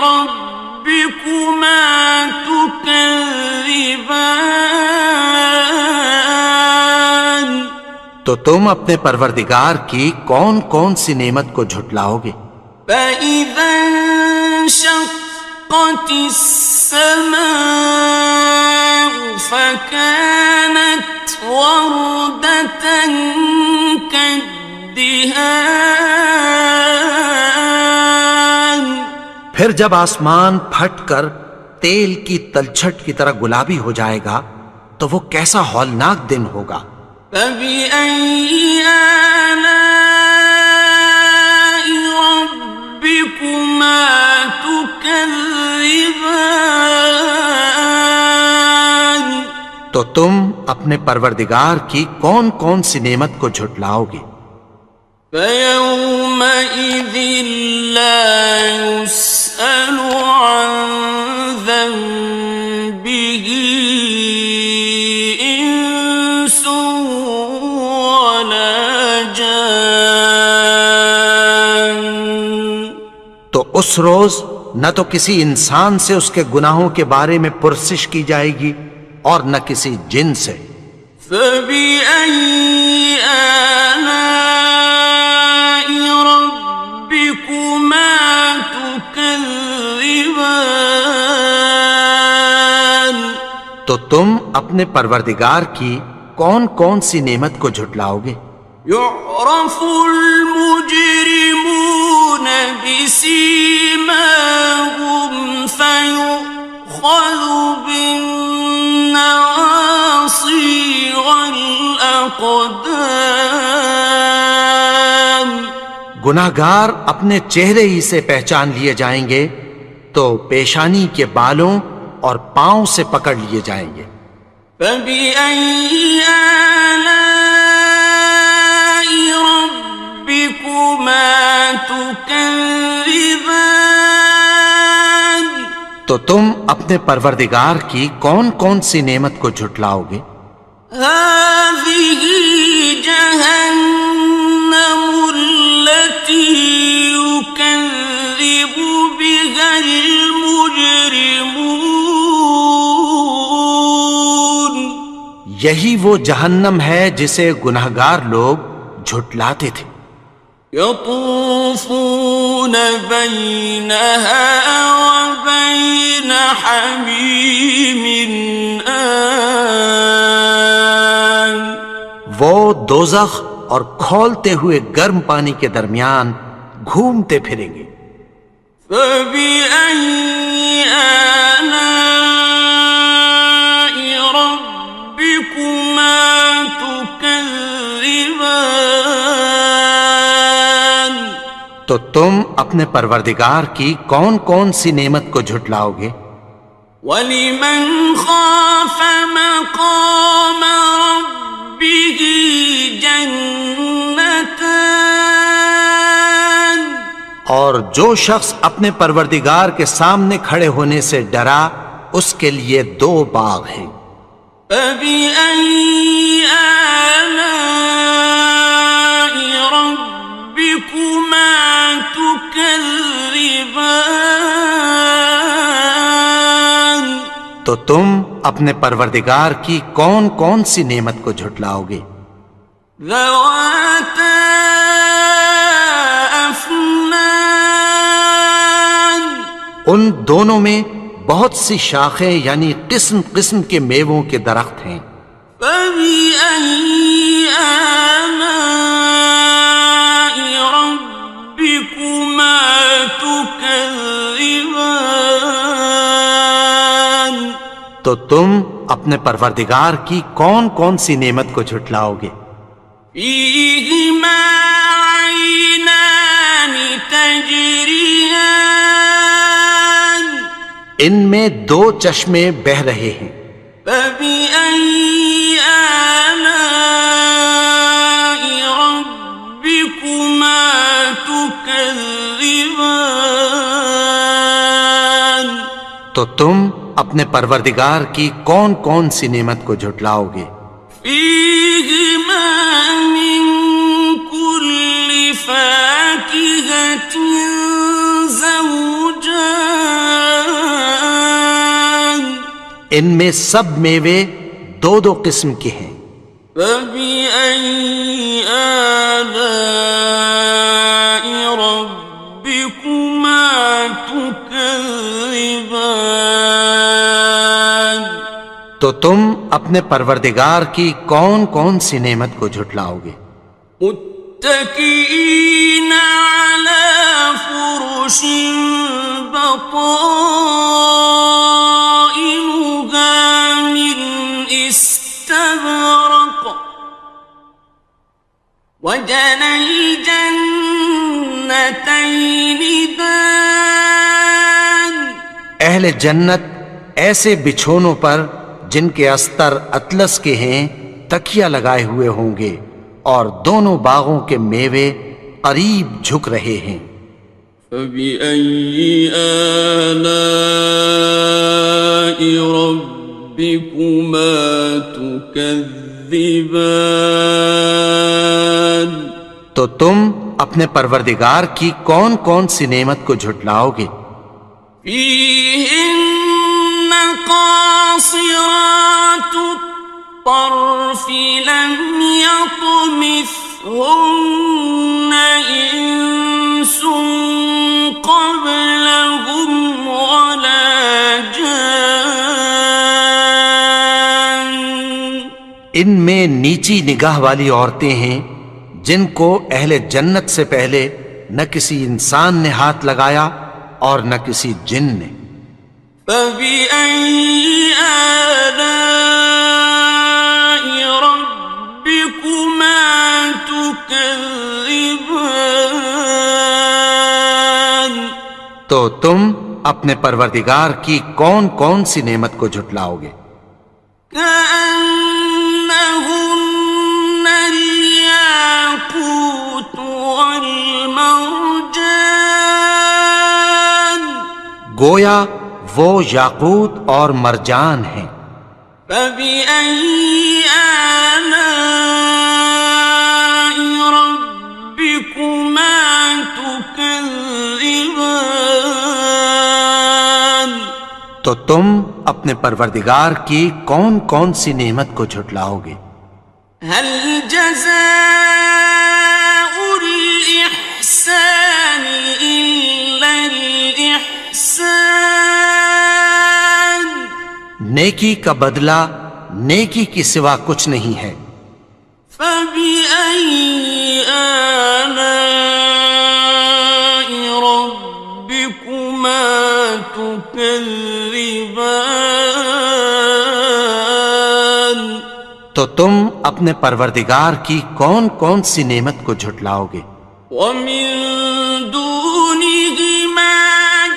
رَبِّكُمَا تُكَذِّبَانِ، تو تم اپنے پروردگار کی کون کون سی نعمت کو جھٹلاؤ گے؟ فَإِذَا انشَقَّتِ السَّمَاءُ فَكَانَتْ وَرْدَةً كَالدِّهَانِ، پھر جب آسمان پھٹ کر تیل کی تلچھٹ کی طرح گلابی ہو جائے گا تو وہ کیسا ہولناک دن ہوگا۔ فبأي آلاء ربكما تكذبان؟ تو تم اپنے پروردگار کی کون کون سی نعمت کو جھٹلاؤ گے؟ فيومئذ لا يسأل عن ذنبه إنس ولا جان۔ تو اس روز نہ تو کسی انسان سے اس کے گناہوں کے بارے میں پرسش کی جائے گی اور نہ کسی جن سے۔ فبأي آلاء ربكما تكذبان؟ تو تم اپنے پروردگار کی کون کون سی نعمت کو جھٹلاؤ گے؟ يعرف المجرمون بسيماهم فيؤخذ بالنواصي والأقدام۔ گناہگار اپنے چہرے ہی سے پہچان لیے جائیں گے تو پیشانی کے بالوں اور پاؤں سے پکڑ لیے جائیں گے۔ فبأي آلاء ربكما تكذبان؟ تو تم اپنے پروردگار کی کون کون سی نعمت کو جھٹلاؤ گے؟ هذه جهنم التي يكذب بها المجرمون۔ یہی وہ جہنم ہے جسے گناہگار لوگ جھٹلاتے تھے۔ يطوفون بينها وبين حميم آن۔ وہ دوزخ اور کھولتے ہوئے گرم پانی کے درمیان گھومتے پھریں گے۔ فبأي آلاء ربكما تكذبان؟ تو تم اپنے پروردگار کی کون کون سی نعمت کو جھٹلاؤ گے؟ وَلِمَنْ خَافَ مَقَامَ رَبِّهِ جَنَّتَانِ؟ اور جو شخص اپنے پروردگار کے سامنے کھڑے ہونے سے ڈرا اس کے لیے دو باغ ہیں۔ فَبِأَيِّ آلَاءِ رَبِّكُمَا تُكَذِّبَانِ؟ تو تم اپنے پروردگار کی کون کون سی نعمت کو جھٹلاؤ گے؟ ذَوَاتَا أَفْنَانٍ؟ ان دونوں میں بہت سی شاخیں یعنی قسم قسم کے میووں کے درخت ہیں۔ فَبِأَيِّ آلَاءِ رَبِّكُمَا تُكَذِّبَانِ؟ تو تم اپنے پروردگار کی کون کون سی نعمت کو جھٹلاؤ گے؟ فِيهِمَا عَيْنَانِ تَجْرِيَانِ؟ ان میں دو چشمے بہہ رہے ہیں۔ فَبِأَيِّ آلَاءِ رَبِّكُمَا تُكَذِّبَانِ؟ تو تم اپنے پروردگار کی کون کون سی نعمت کو جھٹلاؤ گے؟ فِيهِمَا مِن كُلِّ فَاكِهَةٍ زَوْجَانِ؟ ان میں سب میوے دو دو قسم کے ہیں۔ فَبِأَيِّ آلَاءِ رَبِّكُمَا تُكَذِّبَانِ؟ تو تم اپنے پروردگار کی کون کون سی نعمت کو جھٹلاؤ گے؟ متكئين على فرش وجنى الجنتين دان اہل جنت ایسے بچھونوں پر جن کے استر اطلس کے ہیں تکیہ لگائے ہوئے ہوں گے، اور دونوں باغوں کے میوے قریب جھک رہے ہیں۔ فبأي آلاء ربكما تكذبان تو تم اپنے پروردگار کی کون کون سی نعمت کو جھٹلاؤ گے؟ فيهن قاصرات الطرف لم يطمثهن إنس قبلهم ولا جان ان میں نیچی نگاہ والی عورتیں ہیں جن کو اہل جنت سے پہلے نہ کسی انسان نے ہاتھ لگایا اور نہ کسی جن نے۔ فبأي آلاء ربكما تكذبان تو تم اپنے پروردگار کی کون کون سی نعمت کو جھٹلاؤ گے؟ كأنهن الياقوت والمرجان گویا وہ یاقوت اور مرجان ہیں۔ فبأي آلاء ربكما تكذبان تو تم اپنے پروردگار کی کون کون سی نعمت کو جھٹلاؤ گے؟ هل جزاء الإحسان إلا الإحسان نیکی کا بدلہ نیکی کی سوا کچھ نہیں ہے۔ فبأي آلاء ربكما تكذبان تو تم اپنے پروردگار کی کون کون سی نعمت کو جھٹلاؤ گے؟ ومن دونهما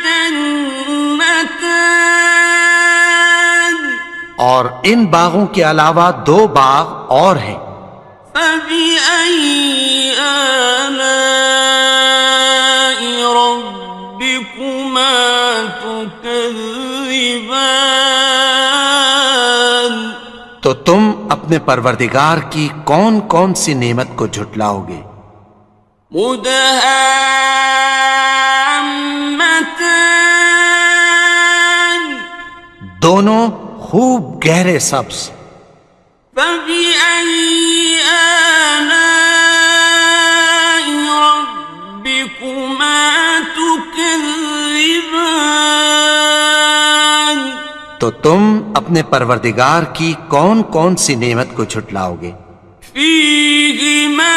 جنتان اور ان باغوں کے علاوہ دو باغ اور ہیں۔ فبأي آلاء ربكما تكذبان تو تم اپنے پروردگار کی کون کون سی نعمت کو جھٹلاؤ گے؟ مدهامتان دونوں خوب گہرے سبز۔ فبأي آلاء ربكما تكذبان تو تم اپنے پروردگار کی کون کون سی نعمت کو جھٹلاؤ گے؟ فيهما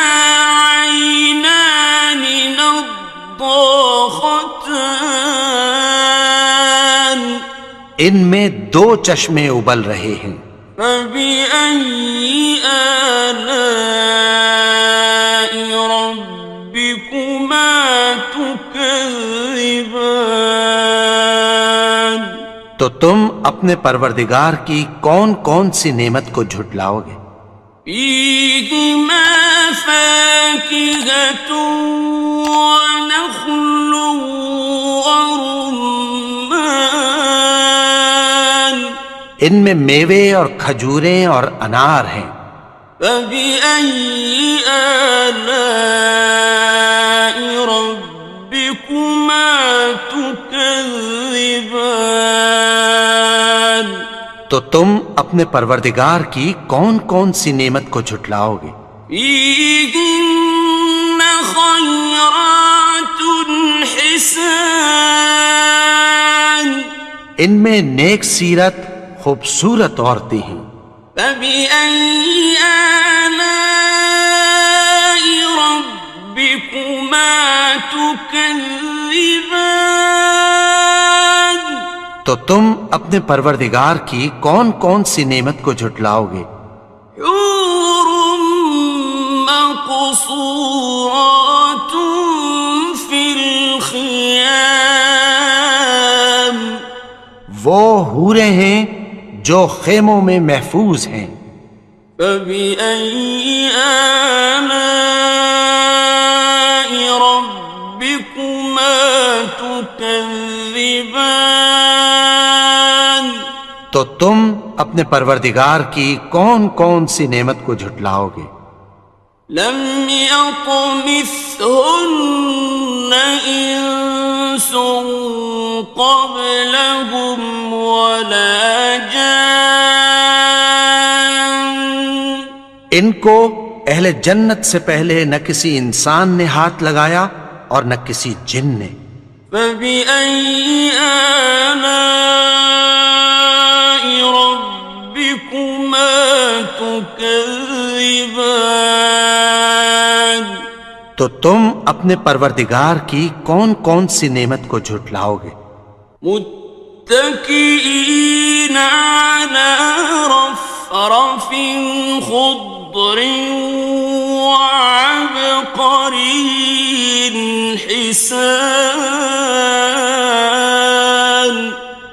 عينان نضاختان ان میں دو چشمے ابل رہے ہیں۔ فبأي آلاء ربكما تكذبان تو تم اپنے پروردگار کی کون کون سی نعمت کو جھٹلاؤ گے؟ فيهما فاكهة ونخل ورمان ان میں میوے اور کھجوریں اور انار ہیں۔ فبأي آلاء ربكما تكذبان تو تم اپنے پروردگار کی کون کون سی نعمت کو جھٹلاؤ گے؟ فيهن خيرات حسان ان میں نیک سیرت خوبصورت عورتیں ہیں۔ فبأي آلاء ربكما تكذبان تو تم اپنے پروردگار کی کون کون سی نعمت کو جھٹلاؤ گے؟ حور مقصورات مقصورات في الخيام وہ حوریں ہیں جو خیموں میں محفوظ ہیں. فبأي آلاء ربكما تكذبان تو تم اپنے پروردگار کی کون کون سی نعمت کو جھٹلاؤ گے؟ لم يطمثهن إنس قبلهم ولا جان ان کو اہل جنت سے پہلے نہ کسی انسان نے ہاتھ لگایا اور نہ کسی جن نے. فبأي آلاء ربكما تكذبان تو تم اپنے پروردگار کی کون کون سی نعمت کو جھٹلاؤ گے؟ متكئين على رفرف خضر وعبقري حسان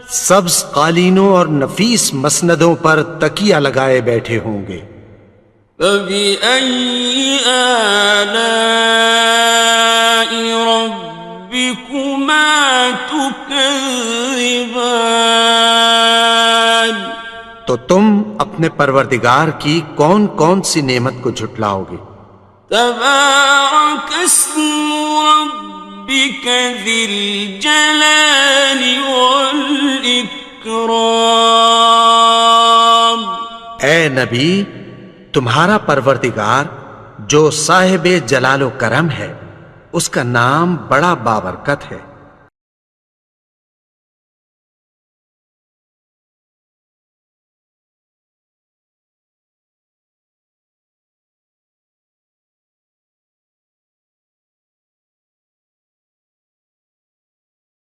سبز قالینوں اور نفیس مسندوں پر تکیہ لگائے بیٹھے ہوں گے. فبأي آلاء ربكما تكذبان تو تم اپنے پروردگار کی کون کون سی نعمت کو جھٹلاؤ گے؟ تبارك اسم ربك ذي الجلال والإكرام اے نبی، تمہارا پروردگار جو صاحب جلال و کرم ہے، اس کا نام بڑا بابرکت ہے.